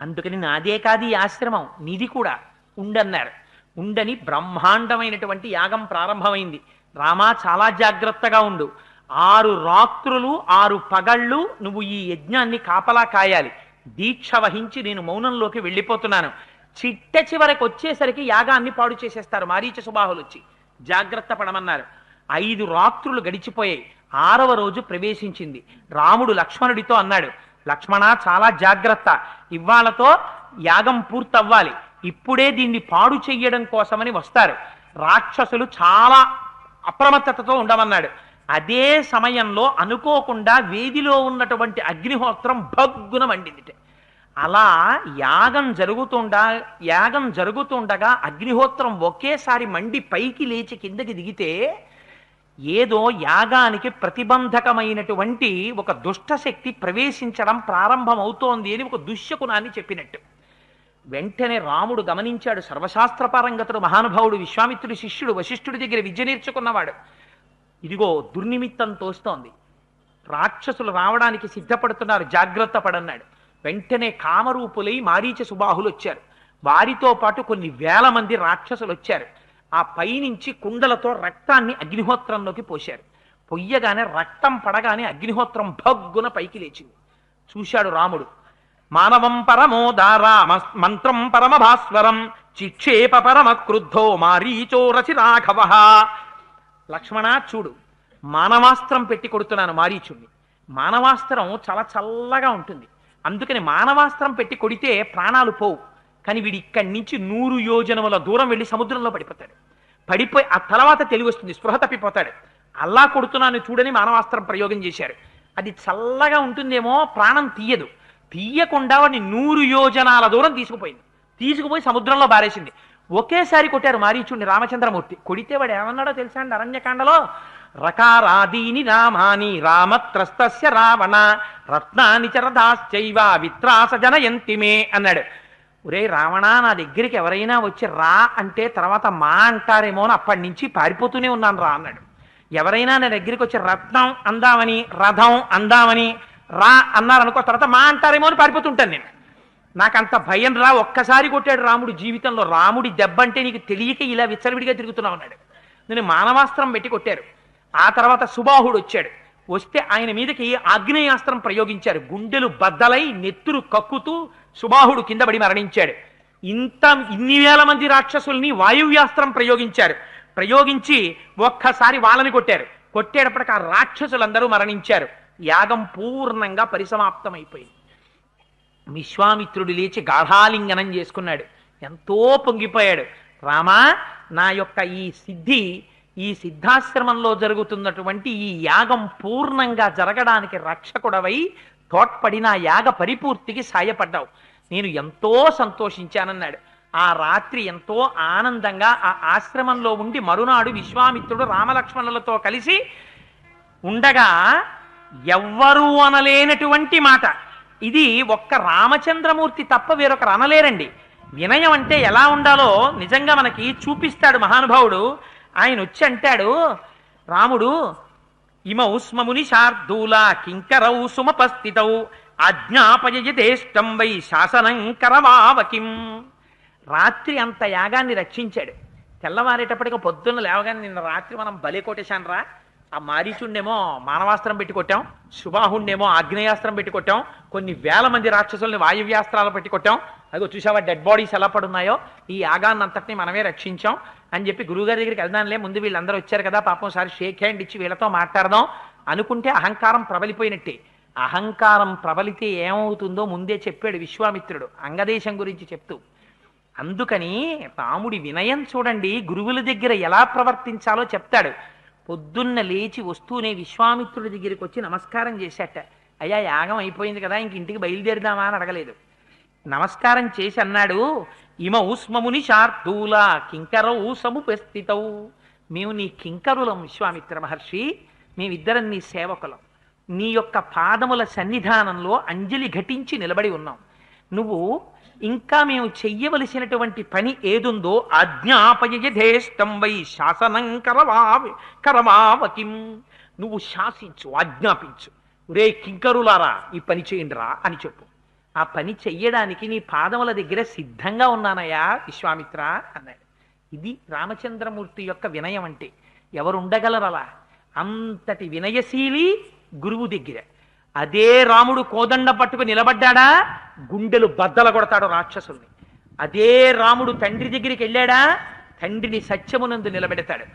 అందుకని నాదే కాదు ఈ ఆశ్రమం, నిధి కూడా ఉండన్నారు. ఉండని బ్రహ్మాండమైనటువంటి యాగం ప్రారంభమైంది. రామా, చాలా జాగ్రత్తగా ఉండు. 6 రాత్రులు 6 పగళ్ళు నువ్వు ఈ యజ్ఞాన్ని కాపలా కాయాలి. దీక్ష వహించి నేను మౌనంలోకి వెళ్ళిపోతున్నాను. చిట్ట చివరికి వచ్చేసరికి యాగాన్ని పాడు చేసేస్తారు మారీచ సుబాహులు వచ్చి. జాగ్రత్త పడమన్నారు. 5 రాత్రులు గడిచిపోయాయి. 6వ రోజు ప్రవేశించింది. రాముడు లక్ష్మణుడితో అన్నాడు, లక్ష్మణ చాలా జాగ్రత్త, ఇవాళతో యాగం పూర్తవ్వాలి. ఇప్పుడే దీన్ని పాడు చెయ్యడం కోసమని వస్తారు రాక్షసులు, చాలా అప్రమత్తతతో ఉండమన్నాడు. అదే సమయంలో అనుకోకుండా వేదిలో ఉన్నటువంటి అగ్నిహోత్రం భగ్గున మండింది. అలా యాగం జరుగుతుండగా అగ్నిహోత్రం ఒకేసారి మండి పైకి లేచి కిందకి దిగితే ఏదో యాగానికి ప్రతిబంధకమైనటువంటి ఒక దుష్టశక్తి ప్రవేశించడం ప్రారంభమవుతోంది అని ఒక దుశ్శకునాన్ని చెప్పినట్టు. వెంటనే రాముడు గమనించాడు. సర్వశాస్త్రపారంగతుడు మహానుభావుడు, విశ్వామిత్రుడి శిష్యుడు, వశిష్ఠుడి దగ్గర విద్య నేర్చుకున్నవాడు. ఇదిగో దుర్నిమిత్తం తోస్తోంది, రాక్షసులు రావడానికి సిద్ధపడుతున్నారు, జాగ్రత్త పడన్నాడు. వెంటనే కామరూపులై మారీచ సుబాహులు వచ్చారు. వారితో పాటు కొన్ని వేల మంది రాక్షసులు వచ్చారు. ఆ పైనుంచి కుండలతో రక్తాన్ని అగ్నిహోత్రంలోకి పోశారు. పొయ్యగానే రక్తం పడగానే అగ్నిహోత్రం భగ్గున పైకి లేచింది. చూశాడు రాముడు. మానవం పరమోదారా మంత్రం పరమభాస్వరం చిక్షేప పరమ క్రుద్ధో మారీచో రసి రాఘవ. లక్ష్మణ చూడు, మానవాస్త్రం పెట్టి కొడుతున్నాను మారీచుణ్ణి. మానవాస్త్రం చాలా చల్లగా ఉంటుంది, అందుకని మానవాస్త్రం పెట్టి కొడితే ప్రాణాలు పోవు. కానీ వీడి ఇక్కడి నుంచి 100 యోజనముల దూరం వెళ్ళి సముద్రంలో పడిపోతాడు. పడిపోయి ఆ తర్వాత తెలివి వస్తుంది, స్పృహ తప్పిపోతాడు. అల్లా కొడుతున్నాను చూడని మానవాస్త్రం ప్రయోగం చేశారు. అది చల్లగా ఉంటుందేమో, ప్రాణం తీయదు. తీయకుండా వాడిని 100 యోజనాల దూరం తీసుకుపోయి సముద్రంలో బారేసింది. ఒకేసారి కొట్టారు మారీచుడిని రామచంద్రమూర్తి. కొడితే వాడు ఏమన్నాడో తెలుసా అండి? అరణ్యకాండలో రకారాదీని రామాని రామత్రస్తస్య రావణ రత్నాని చరదాశ్చైవ విత్రాస జనయంతిమే అన్నాడు. ఒరే రావణ, నా దగ్గరికి ఎవరైనా వచ్చి రా అంటే తర్వాత మా అంటారేమో అని అప్పటి నుంచి పారిపోతూనే ఉన్నాను రా అన్నాడు. ఎవరైనా నా దగ్గరికి వచ్చి రత్నం అందామని, రథం అందామని రా అన్నారనుకో, తర్వాత మా అంటారేమో అని పారిపోతుంటాను నేను. నాకంత భయం రా. ఒక్కసారి కొట్టాడు రాముడు జీవితంలో. రాముడి దెబ్బ అంటే నీకు తెలియక ఇలా విచ్చలవిడిగా తిరుగుతున్నావు అన్నాడు. నేను మానవాస్త్రం పెట్టి కొట్టారు. ఆ తర్వాత సుబాహుడు వచ్చాడు. వస్తే ఆయన మీదకి ఆగ్నేయాస్త్రం ప్రయోగించారు. గుండెలు బద్దలై నెత్తురు కక్కుతూ సుబాహుడు కింద పడి మరణించాడు. ఇన్ని వేల మంది రాక్షసుల్ని వాయువ్యాస్త్రం ప్రయోగించారు. ప్రయోగించి ఒక్కసారి వాళ్ళని కొట్టారు. కొట్టేటప్పటికి ఆ రాక్షసులందరూ మరణించారు. యాగం పూర్ణంగా పరిసమాప్తమైపోయింది. విశ్వామిత్రుడు లేచి గాఢాలింగనం చేసుకున్నాడు. ఎంతో పొంగిపోయాడు. రామా, నా యొక్క ఈ సిద్ధాశ్రమంలో జరుగుతున్నటువంటి ఈ యాగం పూర్ణంగా జరగడానికి రక్షకుడవై తోడ్పడి నా యాగ పరిపూర్తికి సాయపడ్డావు. నేను ఎంతో సంతోషించానన్నాడు. ఆ రాత్రి ఎంతో ఆనందంగా ఆ ఆశ్రమంలో ఉండి మరునాడు విశ్వామిత్రుడు రామలక్ష్మణులతో కలిసి ఉండగా ఎవ్వరూ అనలేనటువంటి మాట. ఇది ఒక్క రామచంద్రమూర్తి తప్ప వేరొకరు అనలేరండి. వినయం అంటే ఎలా ఉండాలో నిజంగా మనకి చూపిస్తాడు మహానుభావుడు. ఆయన వచ్చి అంటాడు, రాముడు ఇమౌ స్మముని శార్దూల కింకరౌ సుమపస్థితౌ ఆజ్ఞాపయదేష్టం వై శాసనం కరవావకిం. రాత్రి అంత యాగాన్ని రక్షించాడు. తెల్లవారేటప్పటికి పొద్దున్న లేవగానే నిన్న రాత్రి మనం బలి కొట్టేశాను రా, ఆ మారీచుండేమో మానవాస్త్రం పెట్టి కొట్టాం, సుబాహుండేమో ఆగ్నేయాస్త్రం పెట్టి కొట్టాం, కొన్ని వేల మంది రాక్షసుల్ని వాయువ్యాస్త్రాలు పెట్టి కొట్టాం, అదిగో చూసావా డెడ్ బాడీస్ ఎలా పడున్నాయో, ఈ యాగాన్ని అంతటినీ మనమే రక్షించాం అని చెప్పి గురువుగారి దగ్గరికి వెళ్దాంలే, ముందు వీళ్ళందరూ వచ్చారు కదా పాపం సారి షేక్ హ్యాండ్ ఇచ్చి వీళ్ళతో మాట్లాడదాం అనుకుంటే అహంకారం ప్రబలిపోయినట్టే. అహంకారం ప్రబలితే ఏమవుతుందో ముందే చెప్పాడు విశ్వామిత్రుడు అంగదేశం గురించి చెప్తూ. అందుకని రాముడి వినయం చూడండి, గురువుల దగ్గర ఎలా ప్రవర్తించాలో చెప్తాడు. పొద్దున్న లేచి వస్తూనే విశ్వామిత్రుడి దగ్గరికి వచ్చి నమస్కారం చేశాట. అయ్యా యాగం అయిపోయింది కదా, ఇంక ఇంటికి బయలుదేరుదామా అని అడగలేదు. నమస్కారం చేసి అన్నాడు, ఇమౌ స్మముని శార్దూల కింకరౌ సముపస్థితౌ. మేము నీ కింకరులం విశ్వామిత్ర మహర్షి, మేమిద్దరం నీ సేవకులం. నీ యొక్క పాదముల సన్నిధానంలో అంజలి ఘటించి నిలబడి ఉన్నాం. నువ్వు ఇంకా మేము చెయ్యవలసినటువంటి పని ఏదుందో ఆజ్ఞాపయధేష్టం వై శాసనం కరవావకిం. నువ్వు శాసించు, ఆజ్ఞాపించు. రే కింకరులారా ఈ పని చేయండిరా అని చెప్పు. ఆ పని చెయ్యడానికి నీ పాదముల దగ్గర సిద్ధంగా ఉన్నానయ్యా విశ్వామిత్ర అన్నాడు. ఇది రామచంద్రమూర్తి యొక్క వినయం అంటే. ఎవరు ఉండగలరలా? అంతటి వినయశీలి గురువు దగ్గర. అదే రాముడు కోదండ పట్టుకు నిలబడ్డాడా, గుండెలు బద్దల కొడతాడు రాక్షసుల్ని. అదే రాముడు తండ్రి దగ్గరికి వెళ్ళాడా, తండ్రిని సత్యమునందు నిలబెడతాడు.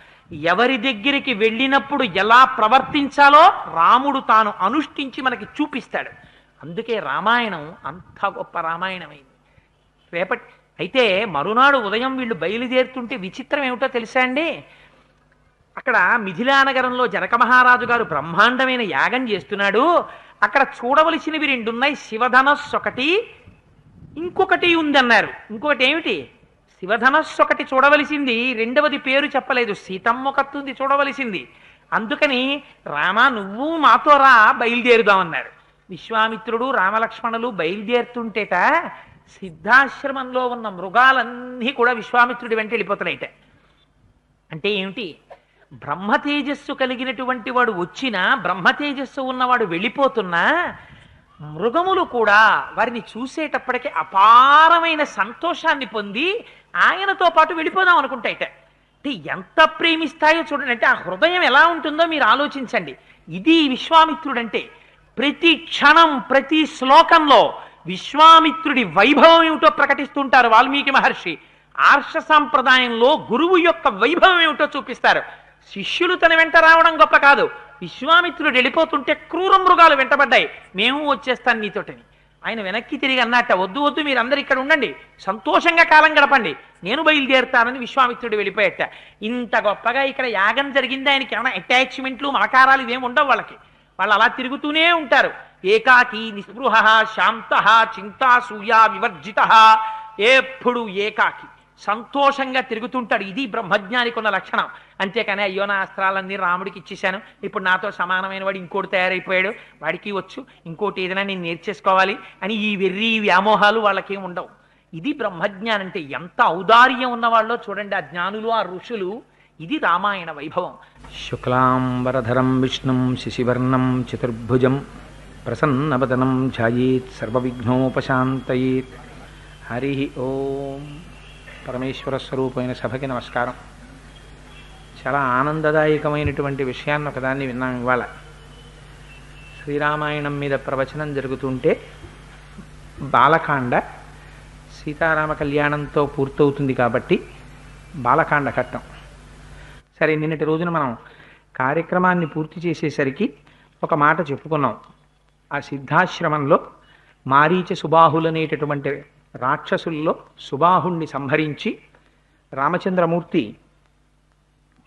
ఎవరి దగ్గరికి వెళ్ళినప్పుడు ఎలా ప్రవర్తించాలో రాముడు తాను అనుష్ఠించి మనకి చూపిస్తాడు. అందుకే రామాయణం అంత గొప్ప రామాయణమైంది. అయితే మరునాడు ఉదయం వీళ్ళు బయలుదేరుతుంటే విచిత్రం ఏమిటో తెలుసా అండి? అక్కడ మిథిలానగరంలో జనక మహారాజు గారు బ్రహ్మాండమైన యాగం చేస్తున్నాడు. అక్కడ చూడవలసినవి రెండున్నాయి, శివధనస్సు ఒకటి, ఇంకొకటి ఉందన్నారు. ఇంకొకటి ఏమిటి? శివధనస్సు ఒకటి చూడవలసింది, రెండవది పేరు చెప్పలేదు, సీతమ్మ కత్తుంది చూడవలసింది. అందుకని రామా నువ్వు మాతో రా, బయలుదేరుదామన్నారు. విశ్వామిత్రుడు రామలక్ష్మణులు బయలుదేరుతుంటేట సిద్ధాశ్రమంలో ఉన్న మృగాలన్నీ కూడా విశ్వామిత్రుడి వెంట వెళ్ళిపోతున్నాయిట. అంటే ఏమిటి? బ్రహ్మతేజస్సు కలిగినటువంటి వాడు వచ్చినా, బ్రహ్మతేజస్సు ఉన్నవాడు వెళ్ళిపోతున్నా, మృగములు కూడా వారిని చూసేటప్పటికీ అపారమైన సంతోషాన్ని పొంది ఆయనతో పాటు వెళ్ళిపోదాం అనుకుంటాయిట. అంటే ఎంత ప్రేమిస్తాయో చూడండి. అంటే ఆ హృదయం ఎలా ఉంటుందో మీరు ఆలోచించండి. ఇది విశ్వామిత్రుడంటే. ప్రతి క్షణం ప్రతి శ్లోకంలో విశ్వామిత్రుడి వైభవం ఏమిటో ప్రకటిస్తుంటారు వాల్మీకి మహర్షి. ఆర్ష సాంప్రదాయంలో గురువు యొక్క వైభవం ఏమిటో చూపిస్తారు. శిష్యులు తన వెంట రావడం గొప్ప కాదు, విశ్వామిత్రుడు వెళ్ళిపోతుంటే క్రూర మృగాలు వెంటబడ్డాయి, మేము వచ్చేస్తాను నీతోటని. ఆయన వెనక్కి తిరిగి అన్నట్ట, వద్దు వద్దు మీరందరూ ఇక్కడ ఉండండి, సంతోషంగా కాలం గడపండి, నేను బయలుదేరుతానని విశ్వామిత్రుడు వెళ్ళిపోయేట. ఇంత గొప్పగా ఇక్కడ యాగం జరిగింది. ఆయనకి ఏమైనా అటాచ్మెంట్లు మమకారాలు ఇవేమి ఉండవు వాళ్ళకి. వాళ్ళు అలా తిరుగుతూనే ఉంటారు. ఏకాకి నిస్పృహ శాంత చింతాసూయ వివర్జిత. ఎప్పుడు ఏకాకి సంతోషంగా తిరుగుతుంటాడు. ఇది బ్రహ్మజ్ఞానికి ఉన్న లక్షణం. అంతేకాని అయ్యో నా అస్త్రాలన్నీ రాముడికి ఇచ్చేశాను, ఇప్పుడు నాతో సమానమైన వాడు ఇంకోటి తయారైపోయాడు, వాడికి వచ్చు, ఇంకోటి ఏదైనా నేను నేర్చేసుకోవాలి అని ఈ వెర్రి వ్యామోహాలు వాళ్ళకేం ఉండవు. ఇది బ్రహ్మజ్ఞానం అంటే. ఎంత ఔదార్యం ఉన్నవాళ్ళో చూడండి ఆ జ్ఞానులు, ఆ ఋషులు. ఇది రామాయణ వైభవం. శుక్లాంబరధరం విష్ణుం శశివర్ణం చతుర్భుజం ప్రసన్నవదనం ధ్యాయేత్ సర్వవిఘ్నోపశాంతయేత్. హరి ఓం. పరమేశ్వర స్వరూపమైన సభకి నమస్కారం. చాలా ఆనందదాయకమైనటువంటి విషయాన్ని ఒకదాన్ని విన్నాం ఇవాళ. శ్రీరామాయణం మీద ప్రవచనం జరుగుతుంటే బాలకాండ సీతారామ కళ్యాణంతో పూర్తవుతుంది కాబట్టి బాలకాండ ఘట్టం. సరే, నిన్నటి రోజున మనం కార్యక్రమాన్ని పూర్తి చేసేసరికి ఒక మాట చెప్పుకున్నాం. ఆ సిద్ధాశ్రమంలో మారీచ సుబాహులనేటటువంటి రాక్షసుల్లో సుబాహుణ్ణి సంహరించి రామచంద్రమూర్తి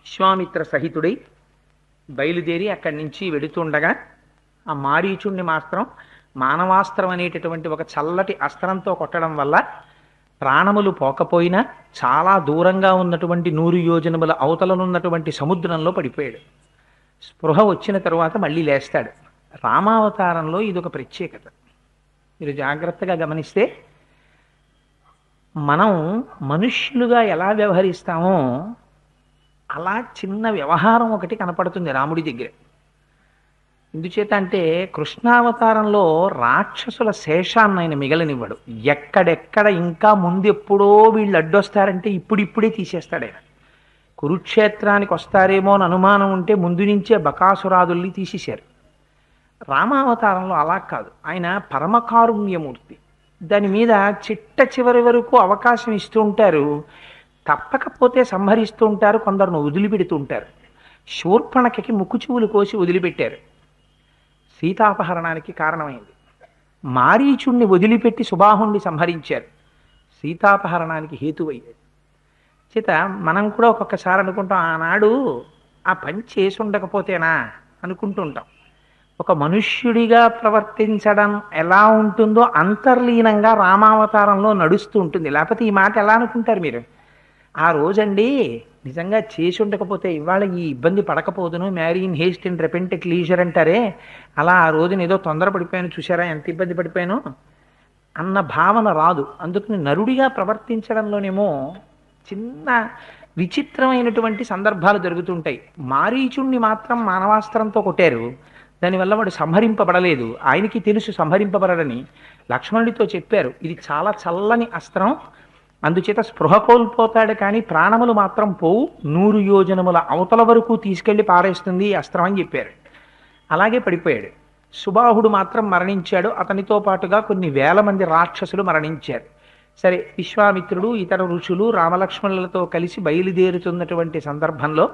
విశ్వామిత్ర సహితుడై బయలుదేరి అక్కడి నుంచి వెడుతుండగా ఆ మారీచుణ్ణి మాత్రం మానవాస్త్రం అనేటటువంటి ఒక చల్లటి అస్త్రంతో కొట్టడం వల్ల ప్రాణములు పోకపోయినా చాలా దూరంగా ఉన్నటువంటి 100 యోజనముల అవతలనున్నటువంటి సముద్రంలో పడిపోయాడు. స్పృహ వచ్చిన తరువాత మళ్ళీ లేస్తాడు. రామావతారంలో ఇదొక ప్రత్యేకత. మీరు జాగ్రత్తగా గమనిస్తే మనం మనుష్యులుగా ఎలా వ్యవహరిస్తామో అలా చిన్న వ్యవహారం ఒకటి కనపడుతుంది రాముడి దగ్గర. ఎందుచేత అంటే కృష్ణావతారంలో రాక్షసుల శేషాన్ని ఆయన మిగలనివ్వడు. ఎక్కడెక్కడ ఇంకా ముందెప్పుడో వీళ్ళు అడ్డొస్తారంటే ఇప్పుడిప్పుడే తీసేస్తాడు ఆయన. కురుక్షేత్రానికి వస్తారేమో అని అనుమానం ఉంటే ముందు నుంచే బకాసురాదుల్ని తీసేశారు. రామావతారంలో అలా కాదు, ఆయన పరమకారుణ్యమూర్తి. దాని మీద చిట్ట చివరి వరకు అవకాశం ఇస్తూ ఉంటారు, తప్పకపోతే సంహరిస్తూ ఉంటారు, కొందరును వదిలిపెడుతూ ఉంటారు. శూర్పణఖకి ముక్కు చెవులు కోసి వదిలిపెట్టారు, సీతాపహరణానికి కారణమైంది. మారీచుణ్ణి వదిలిపెట్టి సుబాహుణ్ణి సంహరించారు, సీతాపహరణానికి హేతువయ్యాడు. చేత మనం కూడా ఒక్కొక్కసారి అనుకుంటాం, ఆనాడు ఆ పని చేసి ఉండకపోతేనా అనుకుంటూ ఉంటాం. ఒక మనుష్యుడిగా ప్రవర్తించడం ఎలా ఉంటుందో అంతర్లీనంగా రామావతారంలో నడుస్తూ ఉంటుంది. లేకపోతే ఈ మాట ఎలా అనుకుంటారు మీరు? ఆ రోజండి నిజంగా చేసి ఉండకపోతే ఇవాళ ఈ ఇబ్బంది పడకపోదును, marry in haste and repent at leisure అంటారే, అలా ఆ రోజున ఏదో తొందరపడిపోయాను, చూసారా ఎంత ఇబ్బంది పడిపోయాను అన్న భావన రాదు. అందుకని నరుడిగా ప్రవర్తించడంలోనేమో చిన్న విచిత్రమైనటువంటి సందర్భాలు జరుగుతుంటాయి. మారీచుణ్ణి మాత్రం మానవాస్త్రంతో కొట్టారు, దానివల్ల వాడు సంహరింపబడలేదు. ఆయనకి తెలుసు సంహరింపబడని. లక్ష్మణుడితో చెప్పారు, ఇది చాలా చల్లని అస్త్రం, అందుచేత స్పృహ కోల్పోతాడు కానీ ప్రాణములు మాత్రం పోవు, 100 యోజనముల అవతల వరకు తీసుకెళ్లి పారేస్తుంది ఈ అస్త్రం అని చెప్పారు. అలాగే పడిపోయాడు. సుబాహుడు మాత్రం మరణించాడు, అతనితో పాటుగా కొన్ని వేల మంది రాక్షసులు మరణించారు. సరే, విశ్వామిత్రుడు ఇతర ఋషులు రామలక్ష్మణులతో కలిసి బయలుదేరుతున్నటువంటి సందర్భంలో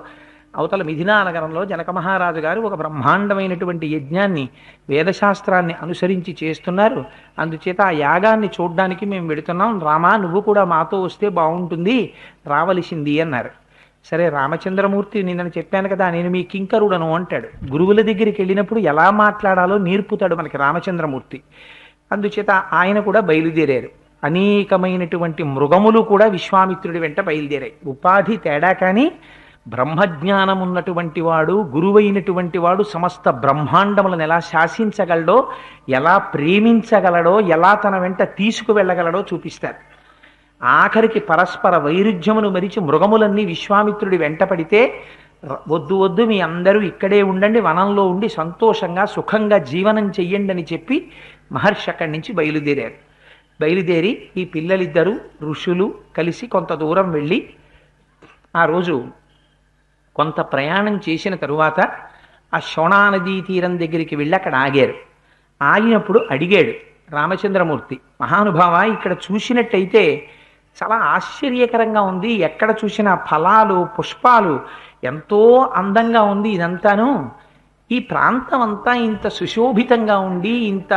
అవతల మిథిలా నగరంలో జనక మహారాజు గారు ఒక బ్రహ్మాండమైనటువంటి యజ్ఞాన్ని, వేదశాస్త్రాన్ని అనుసరించి చేస్తున్నారు. అందుచేత ఆ యాగాన్ని చూడ్డానికి మేము వెడుతున్నాం, రామా నువ్వు కూడా మాతో వస్తే బాగుంటుంది, రావలసింది అన్నారు. సరే, రామచంద్రమూర్తి నిన్న చెప్పాను కదా నేను మీ కింకరుడను అంటాడు. గురువుల దగ్గరికి వెళ్ళినప్పుడు ఎలా మాట్లాడాలో నేర్పుతాడు మనకి రామచంద్రమూర్తి. అందుచేత ఆయన కూడా బయలుదేరారు. అనేకమైనటువంటి మృగములు కూడా విశ్వామిత్రుడి వెంట బయలుదేరాయి. ఉపాధి తేడా కానీ బ్రహ్మజ్ఞానం ఉన్నటువంటి వాడు, గురువైనటువంటి వాడు సమస్త బ్రహ్మాండములను ఎలా శాసించగలడో, ఎలా ప్రేమించగలడో, ఎలా తన వెంట తీసుకువెళ్ళగలడో చూపిస్తారు. ఆఖరికి పరస్పర వైరుధ్యమును మరిచి మృగములన్నీ విశ్వామిత్రుడి వెంట పడితే, వద్దు వద్దు మీ అందరూ ఇక్కడే ఉండండి, వనంలో ఉండి సంతోషంగా సుఖంగా జీవనం చెయ్యండి అని చెప్పి మహర్షి అక్కడి నుంచి బయలుదేరారు. బయలుదేరి ఈ పిల్లలిద్దరూ ఋషులు కలిసి కొంత దూరం వెళ్ళి ఆ రోజు కొంత ప్రయాణం చేసిన తరువాత ఆ శోణానదీ తీరం దగ్గరికి వెళ్ళి అక్కడ ఆగారు. ఆగినప్పుడు అడిగాడు రామచంద్రమూర్తి, మహానుభావ ఇక్కడ చూసినట్టయితే చాలా ఆశ్చర్యకరంగా ఉంది, ఎక్కడ చూసిన ఫలాలు పుష్పాలు ఎంతో అందంగా ఉంది ఇదంతాను, ఈ ప్రాంతం అంతా ఇంత సుశోభితంగా ఉండి ఇంత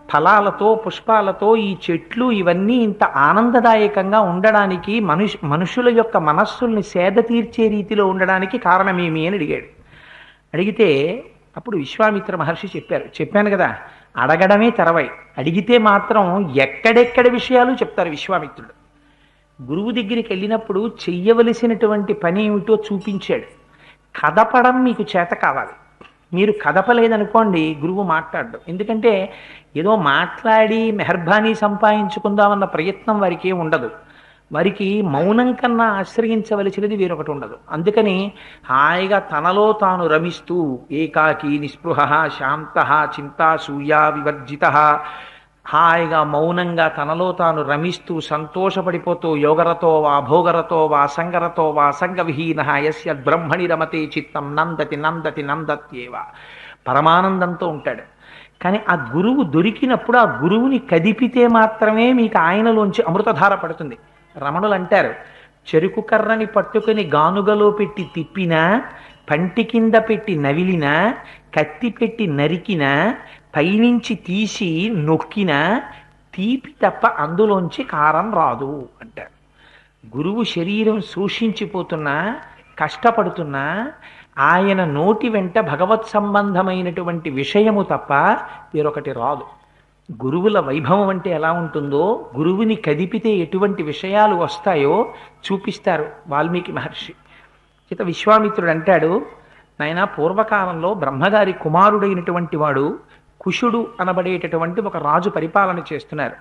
ఫలాలతో పుష్పాలతో ఈ చెట్లు ఇవన్నీ ఇంత ఆనందదాయకంగా ఉండడానికి, మనుషుల యొక్క మనస్సుల్ని సేద తీర్చే రీతిలో ఉండడానికి కారణమేమి అని అడిగాడు. అడిగితే అప్పుడు విశ్వామిత్ర మహర్షి చెప్పాను కదా, అడగడమే తెరవై, అడిగితే మాత్రం ఎక్కడెక్కడ విషయాలు చెప్తారు విశ్వామిత్రుడు. గురువు దగ్గరికి వెళ్ళినప్పుడు చెయ్యవలసినటువంటి పని ఏమిటో చూపించాడు. కదపడం మీకు చేత కావాలి. మీరు కదపలేదనుకోండి గురువు మాట్లాడు. ఎందుకంటే ఏదో మాట్లాడి మెహర్బానీ సంపాదించుకుందామన్న ప్రయత్నం వారికి ఉండదు. వారికి మౌనం కన్నా ఆశ్రయించవలసినది వేరొకటి ఉండదు. అందుకని హాయిగా తనలో తాను రమిస్తూ ఏకాకి నిస్పృహ శాంత చింతాసూయా వివర్జిత, హాయిగా మౌనంగా తనలో తాను రమిస్తూ సంతోషపడిపోతూ యోగరతో వా భోగరతో వా సంగరతో వా సంగవిహీన యస్య బ్రహ్మణి రమతే చిత్తం నందతి నందతి నందత్యేవ, పరమానందంతో ఉంటాడు. కానీ ఆ గురువు దొరికినప్పుడు ఆ గురువుని కదిపితే మాత్రమే మీకు ఆయనలోంచి అమృతధార పడుతుంది. రమణులు అంటారు, చెరుకు కర్రని పట్టుకుని గానుగలో పెట్టి తిప్పినా, పంటి కింద పెట్టి నవిలినా, కత్తి పెట్టి నరికినా, పైనుంచి తీసి నొక్కినా తీపి తప్ప అందులోంచి కారం రాదు అంటారు. గురువు శరీరం శోషించిపోతున్నా, కష్టపడుతున్నా ఆయన నోటి వెంట భగవత్ సంబంధమైనటువంటి విషయము తప్ప వేరొకటి రాదు. గురువుల వైభవం అంటే ఎలా ఉంటుందో, గురువుని కదిపితే ఎటువంటి విషయాలు వస్తాయో చూపిస్తారు వాల్మీకి మహర్షి. చేత విశ్వామిత్రుడు అంటాడు, నాయన పూర్వకాలంలో బ్రహ్మగారి కుమారుడైనటువంటి వాడు కుశుడు అనబడేటటువంటి ఒక రాజు పరిపాలన చేస్తున్నారు.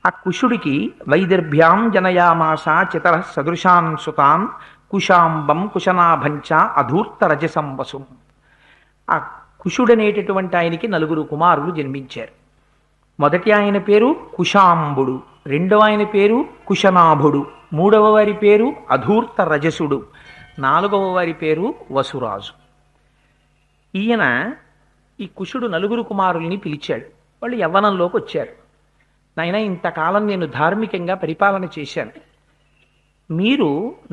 ఆ కుశుడికి వైదర్భ్యాం జనయామాస చితర సదృశాన్ సుతాన్ కుశాంబం కుశనాభంచ అధూర్త రజసం వసుం. ఆ కుశుడనేటటువంటి ఆయనకి 4 కుమారులు జన్మించారు. మొదటి ఆయన పేరు కుశాంబుడు, రెండవ ఆయన పేరు కుశనాభుడు, మూడవ వారి పేరు అధూర్త రజసుడు, 4వ వారి పేరు వసురాజు. ఈయన ఈ కుశుడు 4 కుమారుల్ని పిలిచాడు. వాళ్ళు యవ్వనంలోకి వచ్చారు. నాయన, ఇంతకాలం నేను ధార్మికంగా పరిపాలన చేశాను, మీరు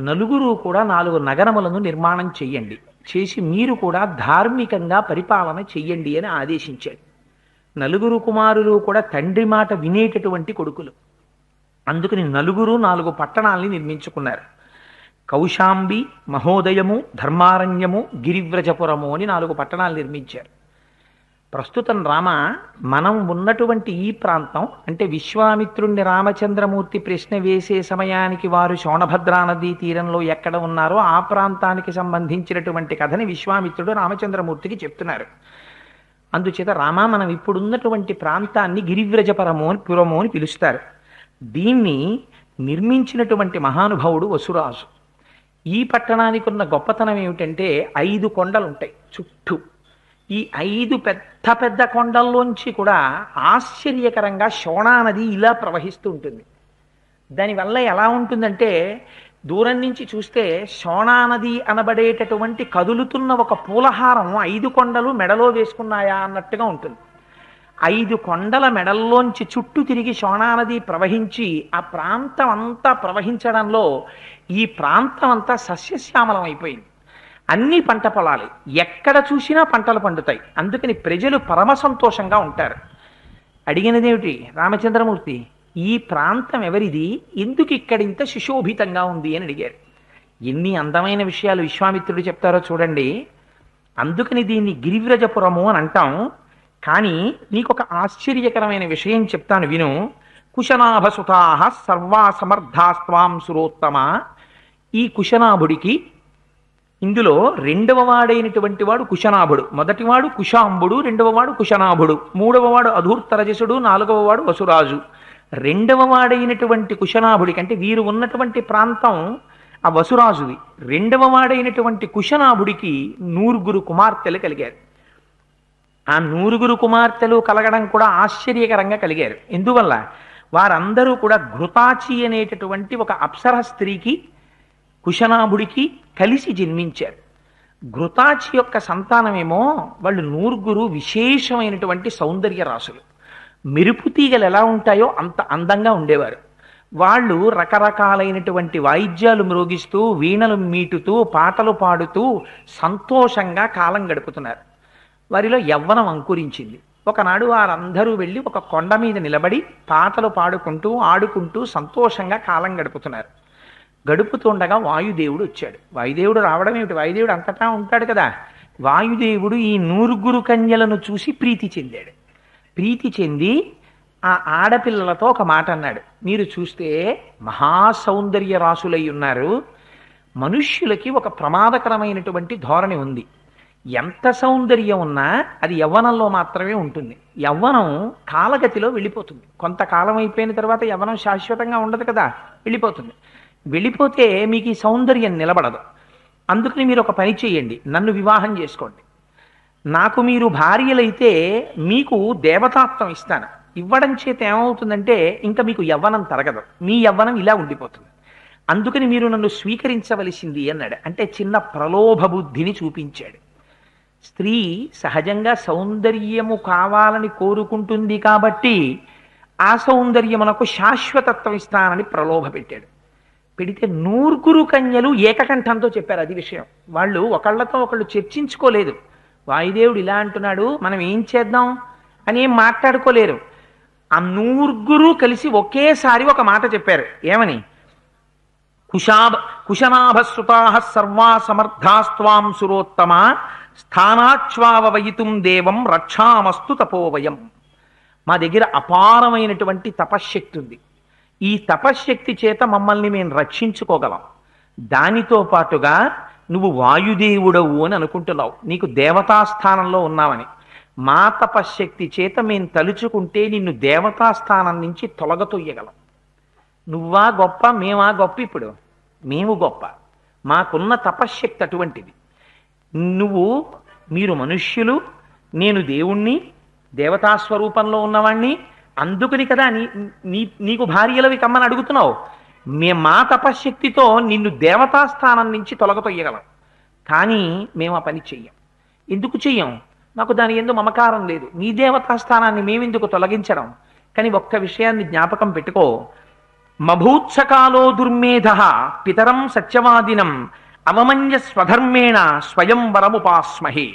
4 కూడా 4 నగరములను నిర్మాణం చెయ్యండి, చేసి మీరు కూడా ధార్మికంగా పరిపాలన చెయ్యండి అని ఆదేశించాడు. 4 కుమారులు కూడా తండ్రి మాట వినేటటువంటి కొడుకులు. అందుకని 4 పట్టణాలని నిర్మించుకున్నారు. కౌశాంబి, మహోదయము, ధర్మారణ్యము, గిరివ్రజపురము అని 4 పట్టణాలు నిర్మించారు. ప్రస్తుతం మనం ఉన్నటువంటి ఈ ప్రాంతం అంటే విశ్వామిత్రుణ్ణి రామచంద్రమూర్తి ప్రశ్న వేసే సమయానికి వారు శోణభద్రా నదీ తీరంలో ఎక్కడ ఉన్నారో ఆ ప్రాంతానికి సంబంధించినటువంటి కథని విశ్వామిత్రుడు రామచంద్రమూర్తికి చెప్తున్నారు. అందుచేత మనం ఇప్పుడున్నటువంటి ప్రాంతాన్ని గిరివ్రజపురము అని పిలుస్తారు. దీన్ని నిర్మించినటువంటి మహానుభావుడు వసురాజు. ఈ పట్టణానికి ఉన్న గొప్పతనం ఏమిటంటే 5 కొండలు ఉంటాయి చుట్టూ. ఈ 5 పెద్ద పెద్ద కొండల్లోంచి కూడా ఆశ్చర్యకరంగా శోణా నది ఇలా ప్రవహిస్తూ ఉంటుంది. దానివల్ల ఎలా ఉంటుందంటే దూరం నుంచి చూస్తే శోణా నది అనబడేటటువంటి కదులుతున్న ఒక పూలహారం 5 కొండలు మెడలో వేసుకున్నాయా అన్నట్టుగా ఉంటుంది. 5 కొండల మెడల్లోంచి చుట్టూ తిరిగి శోణా నది ప్రవహించి ఆ ప్రాంతం అంతా ప్రవహించడంలో ఈ ప్రాంతం అంతా సస్యశ్యామలం అయిపోయింది. అన్ని పంట పొలాలే, ఎక్కడ చూసినా పంటలు పండుతాయి. అందుకని ప్రజలు పరమ సంతోషంగా ఉంటారు. అడిగినదేమిటి రామచంద్రమూర్తి, ఈ ప్రాంతం ఎవరిది, ఎందుకు ఇక్కడ ఇంత సుశోభితంగా ఉంది అని అడిగారు. ఎన్ని అందమైన విషయాలు విశ్వామిత్రుడు చెప్తారో చూడండి. అందుకని దీన్ని గిరివ్రజపురము అని అంటాం. కానీ నీకొక ఆశ్చర్యకరమైన విషయం చెప్తాను విను. కుశనాభసుతాః సర్వా సమర్థాస్త్వాం సురోత్తమ. ఈ కుశనాభుడికి, ఇందులో 2వ వాడైనటువంటి వాడు కుశనాభుడు, మొదటివాడు కుశాంబుడు, 2వ వాడు కుశనాభుడు, 3వ వాడు అధూర్తరజసుడు, 4వ వాడు వసురాజు. 2వ వాడైనటువంటి కుశనాభుడికి అంటే వీరు ఉన్నటువంటి ప్రాంతం ఆ వసురాజుది. 2వ వాడైనటువంటి కుశనాభుడికి 9 కుమార్తెలు కలిగారు. ఆ 9 కుమార్తెలు కలగడం కూడా ఆశ్చర్యకరంగా కలిగారు. ఎందువల్ల వారందరూ కూడా ఘృతాచి అనేటటువంటి ఒక అప్సర స్త్రీకి కుశనాభుడికి కలిసి జన్మించారు. ఘృతాచి యొక్క సంతానమేమో వాళ్ళు 9 విశేషమైనటువంటి సౌందర్య రాసులు. మెరుపు తీగలు ఎలా ఉంటాయో అంత అందంగా ఉండేవారు. వాళ్ళు రకరకాలైనటువంటి వాయిద్యాలు మ్రోగిస్తూ, వీణలు మీటుతూ, పాటలు పాడుతూ సంతోషంగా కాలం గడుపుతున్నారు. వారిలో యవ్వనం అంకురించింది. ఒకనాడు వారందరూ వెళ్ళి ఒక కొండ మీద నిలబడి పాటలు పాడుకుంటూ ఆడుకుంటూ సంతోషంగా కాలం గడుపుతున్నారు. గడుపుతుండగా వాయుదేవుడు వచ్చాడు. వాయుదేవుడు రావడం ఏమిటి, వాయుదేవుడు అంతటా ఉంటాడు కదా. వాయుదేవుడు ఈ 9 కన్యలను చూసి ప్రీతి చెందాడు. ప్రీతి చెంది ఆ ఆడపిల్లలతో ఒక మాట అన్నాడు. మీరు చూస్తే మహాసౌందర్య రాసులై ఉన్నారు. మనుష్యులకి ఒక ప్రమాదకరమైనటువంటి ధోరణి ఉంది. ఎంత సౌందర్యం ఉన్నా అది యవ్వనంలో మాత్రమే ఉంటుంది. యవ్వనం కాలగతిలో వెళ్ళిపోతుంది. కొంతకాలం అయిపోయిన తర్వాత యవ్వనం శాశ్వతంగా ఉండదు కదా, వెళ్ళిపోతుంది. వెళ్ళిపోతే మీకు ఈ సౌందర్యం నిలబడదు. అందుకని మీరు ఒక పని చేయండి, నన్ను వివాహం చేసుకోండి. నాకు మీరు భార్యలైతే మీకు దేవతాత్వం ఇస్తాను. ఇవ్వడం చేత ఏమవుతుందంటే ఇంకా మీకు యవ్వనం తరగదు, మీ యవ్వనం ఇలా ఉండిపోతుంది. అందుకని మీరు నన్ను స్వీకరించవలసింది అన్నాడు. అంటే చిన్న ప్రలోభ బుద్ధిని చూపించాడు. స్త్రీ సహజంగా సౌందర్యము కావాలని కోరుకుంటుంది కాబట్టి ఆ సౌందర్యమునకు శాశ్వతత్వం ఇస్తానని ప్రలోభ పెట్టాడు. పెడితే 9 కన్యలు ఏకకంఠంతో చెప్పారు. అది విషయం. వాళ్ళు ఒకళ్ళతో ఒకళ్ళు చర్చించుకోలేదు. వాయుదేవుడు ఇలా అంటున్నాడు, మనం ఏం చేద్దాం అని ఏం మాట్లాడుకోలేరు. ఆ 9 కలిసి ఒకేసారి ఒక మాట చెప్పారు. ఏమని? కుశనాభసుతాః సర్వా సమర్థాస్త్వాం సురోత్తమ స్థానాచ్వావయితుం దేవం రక్షామస్తు తపోవయం. మా దగ్గర అపారమైనటువంటి తపశ్శక్తి ఉంది. ఈ తపశ్శక్తి చేత మమ్మల్ని మేము రక్షించుకోగలం. దానితో పాటుగా నువ్వు వాయుదేవుడవు అని అనుకుంటున్నావు, నీకు దేవతాస్థానంలో ఉన్నావని. మా తపశ్శక్తి చేత మేము తలుచుకుంటే నిన్ను దేవతాస్థానం నుంచి తొలగతొయ్యగలం. నువ్వా గొప్ప, మేమా గొప్ప? ఇప్పుడు మేము గొప్ప. మాకున్న తపశ్శక్తి అటువంటిది. మీరు మనుష్యులు, నేను దేవుణ్ణి, దేవతాస్వరూపంలో ఉన్నవాణ్ణి, అందుకుని కదా నీకు భార్యలవి కమ్మని అడుగుతున్నావు. మా తపశ్శక్తితో నిన్ను దేవతాస్థానం నుంచి తొలగతొయ్యగలం. కానీ మేము ఆ పని చెయ్యం. ఎందుకు చెయ్యం? నాకు దాని యందు మమకారం లేదు. నీ దేవతాస్థానాన్ని మేమెందుకు తొలగించడం? కానీ ఒక్క విషయాన్ని జ్ఞాపకం పెట్టుకో. మభూత్సకాలో దుర్మేధ పితరం సత్యవాదినం అవమన్య స్వధర్మేణ స్వయం వరముపాస్మహే.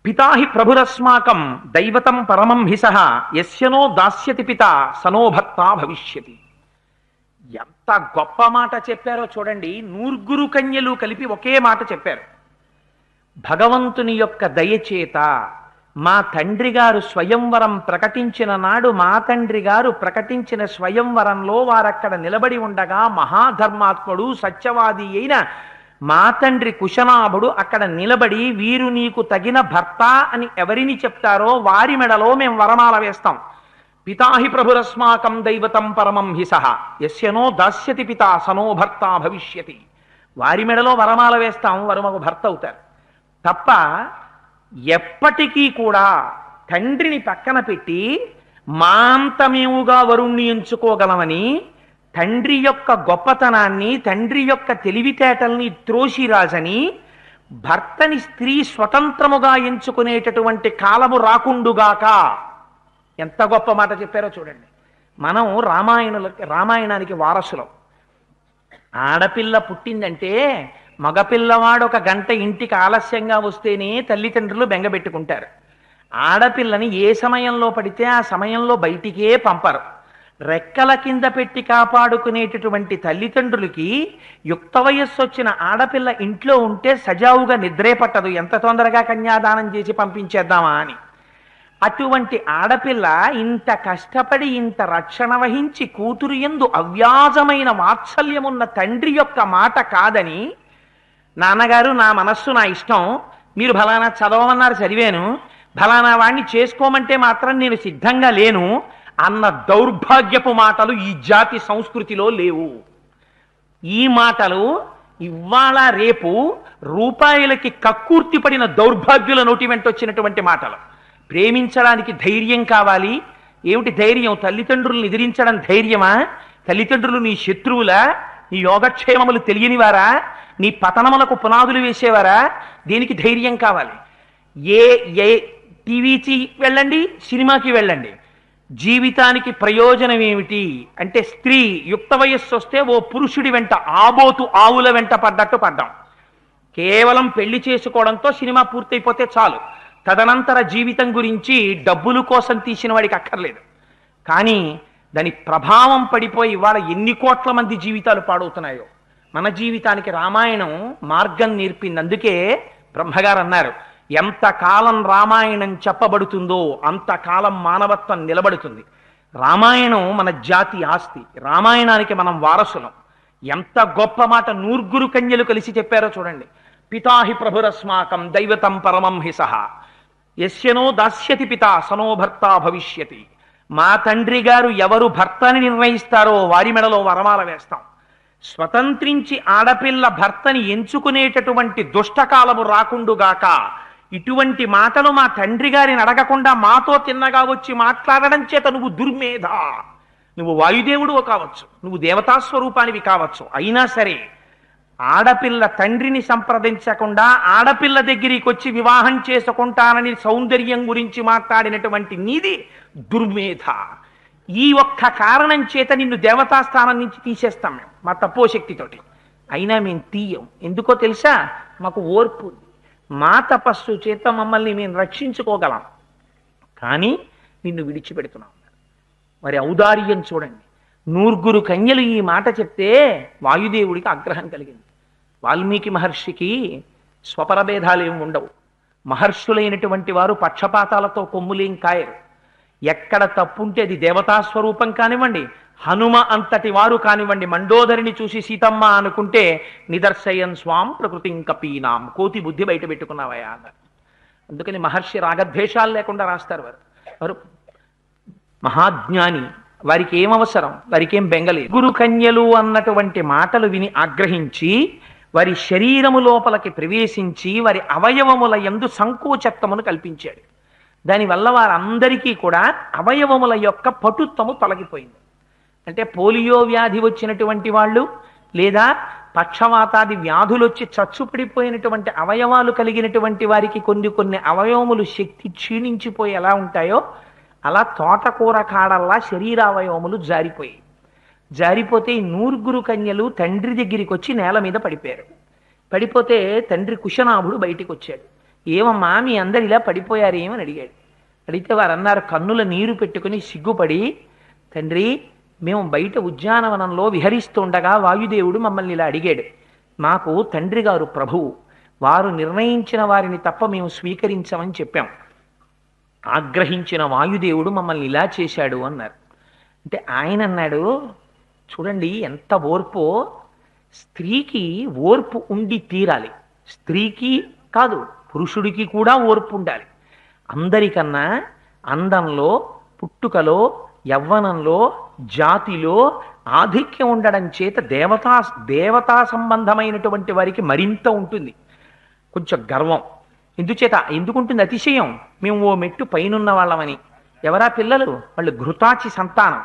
పితాహి ప్రభురస్మాకం దైవతం పరమం హిసః యస్యనో దాస్యతి పిత సనో భర్త భవిష్యతి. ఎంత గొప్ప మాట చెప్పారో చూడండి. నూర్గురు కన్యలు కలిపి ఒకే మాట చెప్పారు. భగవంతుని యొక్క దయచేత మా తండ్రి గారు స్వయంవరం ప్రకటించిన నాడు, మా తండ్రి గారు ప్రకటించిన స్వయంవరంలో వారక్కడ నిలబడి ఉండగా మహాధర్మాత్ముడు సత్యవాది అయిన మా తండ్రి కుశనాభుడు అక్కడ నిలబడి, వీరు నీకు తగిన భర్త అని ఎవరిని చెప్తారో వారి మెడలో మేము వరమాల వేస్తాం. పితాహి ప్రభురస్మాకం దైవతం పరమం హిసః యస్యనో దాస్యతి పిత సనో భర్త భవిష్యతి. వారి మెడలో వరమాల వేస్తాం, వారు మాకు భర్త అవుతారు. తప్ప ఎప్పటికీ కూడా తండ్రిని పక్కన పెట్టి మాంతమేవుగా వరుణ్ణి ఎంచుకోగలమని తండ్రి యొక్క గొప్పతనాన్ని, తండ్రి యొక్క తెలివితేటల్ని త్రోసిరాజని భర్తని స్త్రీ స్వతంత్రముగా ఎంచుకునేటటువంటి కాలము రాకుండుగాక. ఎంత గొప్ప మాట చెప్పారో చూడండి. మనం రామాయణానికి వారసులం. ఆడపిల్ల పుట్టిందంటే మగపిల్లవాడు 1 గంట ఇంటికి ఆలస్యంగా వస్తేనే తల్లిదండ్రులు బెంగబెట్టుకుంటారు. ఆడపిల్లని ఏ సమయంలో పడితే ఆ సమయంలో బయటికే పంపరు. రెక్కల కింద పెట్టి కాపాడుకునేటటువంటి తల్లిదండ్రులకి యుక్త వయస్సు వచ్చిన ఆడపిల్ల ఇంట్లో ఉంటే సజావుగా నిద్రే పట్టదు, ఎంత తొందరగా కన్యాదానం చేసి పంపించేద్దామా అని. అటువంటి ఆడపిల్ల ఇంత కష్టపడి ఇంత రక్షణ వహించి కూతురు యందు అవ్యాజమైన వాత్సల్యమున్న తండ్రి యొక్క మాట కాదని, నాన్నగారు నా మనస్సు నా ఇష్టం, మీరు ఫలానా చదవమన్నారు చదివాను, ఫలానా వాణ్ణి చేసుకోమంటే మాత్రం నేను సిద్ధంగా లేను అన్న దౌర్భాగ్యపు మాటలు ఈ జాతి సంస్కృతిలో లేవు. ఈ మాటలు ఇవాళ రేపు రూపాయలకి కక్కుర్తి పడిన దౌర్భాగ్యుల నోటి వెంట వచ్చినటువంటి మాటలు. ప్రేమించడానికి ధైర్యం కావాలి. ఏమిటి ధైర్యం? తల్లిదండ్రులను ఎదిరించడం ధైర్యమా? తల్లిదండ్రులు నీ శత్రువులా? నీ యోగక్షేమములు తెలియనివారా? నీ పతనములకు పునాదులు వేసేవారా? దేనికి ధైర్యం కావాలి? ఏ టీవీకి వెళ్ళండి, సినిమాకి వెళ్ళండి, జీవితానికి ప్రయోజనం ఏమిటి అంటే స్త్రీ యుక్త వయస్సు వస్తే ఓ పురుషుడి వెంట ఆబోతు ఆవుల వెంట పడ్డట్టు పడ్డాం. కేవలం పెళ్లి చేసుకోవడంతో సినిమా పూర్తయిపోతే చాలు. తదనంతర జీవితం గురించి డబ్బుల కోసం తీసిన వాడికి అక్కర్లేదు. కానీ దాని ప్రభావం పడిపోయి ఇవాళ ఎన్ని కోట్ల మంది జీవితాలు పాడవుతున్నాయో. మన జీవితానికి రామాయణం మార్గం నేర్పింది. అందుకే బ్రహ్మగారు అన్నారు, ఎంతకాలం రామాయణం చెప్పబడుతుందో అంతకాలం మానవత్వం నిలబడుతుంది. రామాయణం మన జాతి ఆస్తి. రామాయణానికి మనం వారసులం. ఎంత గొప్ప మాట నూర్గురు కన్యలు కలిసి చెప్పారో చూడండి. పితాహి ప్రభురస్మాకం దైవతం పరమం హిసః యస్యనో దాస్యతి పిత సనో భర్త భవిష్యతి. మా తండ్రి గారు ఎవరు భర్తని నిర్ణయిస్తారో వారి మెడలో వరమాల వేస్తాం. స్వతంత్రించి ఆడపిల్ల భర్తని ఎంచుకునేటటువంటి దుష్టకాలము రాకుండుగాక. ఇటువంటి మాటలు మా తండ్రి గారిని అడగకుండా మాతో తిన్నగా వచ్చి మాట్లాడడం చేత నువ్వు దుర్మేధ, నువ్వు వాయుదేవుడు కావచ్చు, నువ్వు దేవతాస్వరూపానివి కావచ్చు, అయినా సరే ఆడపిల్ల తండ్రిని సంప్రదించకుండా ఆడపిల్ల దగ్గరికి వచ్చి వివాహం చేసుకుంటానని సౌందర్యం గురించి మాట్లాడినటువంటి నీది దుర్మేధ. ఈ ఒక్క కారణం చేత నిన్ను దేవతాస్థానం నుంచి తీసేస్తాం మేము మా తపోశక్తితోటి. అయినా మేము తీయం. ఎందుకో తెలుసా? మాకు ఓర్పు. మా తపస్సు చేత మమ్మల్ని మేము రక్షించుకోగలం, కానీ నిన్ను విడిచిపెడుతున్నాం. మరి ఔదార్యం చూడండి. నూర్గురు కన్యలు ఈ మాట చెప్తే వాయుదేవుడికి ఆగ్రహం కలిగింది. వాల్మీకి మహర్షికి స్వపరభేదాలు ఏమి ఉండవు. మహర్షులైనటువంటి వారు పక్షపాతాలతో కొమ్ములేం కాయరు. ఎక్కడ తప్పుంటే అది దేవతా స్వరూపం కానివ్వండి, హనుమ అంతటి వారు కానివ్వండి, మండోదరిని చూసి సీతమ్మ అనుకుంటే నిదర్శయన్ స్వాం ప్రకృతిం కపీనాం, కోతి బుద్ధి బయట పెట్టుకున్నావయా అన్నారు. అందుకని మహర్షి రాగద్వేషాలు లేకుండా రాస్తారు. వారు మహాజ్ఞాని, వారికి ఏమవసరం, వారికి ఏం బెంగలేదు. గురు కన్యలు అన్నటువంటి మాటలు విని ఆగ్రహించి వారి శరీరము లోపలికి ప్రవేశించి వారి అవయవముల యందు సంకోచత్వమును కల్పించాడు. దానివల్ల వారందరికీ కూడా అవయవముల యొక్క పటుత్వము తొలగిపోయింది. అంటే పోలియో వ్యాధి వచ్చినటువంటి వాళ్ళు, లేదా పక్షవాతాది వ్యాధులు వచ్చి చచ్చుపడిపోయినటువంటి అవయవాలు కలిగినటువంటి వారికి కొన్ని అవయవములు శక్తి క్షీణించిపోయి ఎలా ఉంటాయో అలా తోటకూర కాడల్లా శరీరావయవములు జారిపోతే ఈ నూరుగురు కన్యలు తండ్రి దగ్గరికి వచ్చి నేల మీద పడిపోయారు. పడిపోతే తండ్రి కుశనాభుడు బయటికి వచ్చాడు. ఏమమ్మా మీ అందరు ఇలా పడిపోయారు ఏమని అడిగాడు. అడిగితే వారు అన్నారు, కన్నుల నీరు పెట్టుకుని సిగ్గుపడి, తండ్రి మేము బయట ఉద్యానవనంలో విహరిస్తుండగా వాయుదేవుడు మమ్మల్ని ఇలా అడిగాడు. మాకు తండ్రి గారు ప్రభువు, వారు నిర్ణయించిన వారిని తప్ప మేము స్వీకరించమని చెప్పాం. ఆగ్రహించిన వాయుదేవుడు మమ్మల్ని ఇలా చేశాడు అన్నారు. అంటే ఆయన అన్నాడు, చూడండి ఎంత ఓర్పో, స్త్రీకి ఓర్పు ఉండి తీరాలి. స్త్రీకి కాదు, పురుషుడికి కూడా ఓర్పు ఉండాలి. అందరికన్నా అందంలో, పుట్టుకలో, యవ్వనంలో, జాతిలో ఆధిక్యం ఉండడం చేత దేవతా సంబంధమైనటువంటి వారికి మరింత ఉంటుంది కొంచెం గర్వం. ఎందుకుంటుంది అతిశయం? మేము ఓ మెట్టు పైనున్న వాళ్ళమని. ఎవరా పిల్లలు? వాళ్ళు ఘృతాచి సంతానం,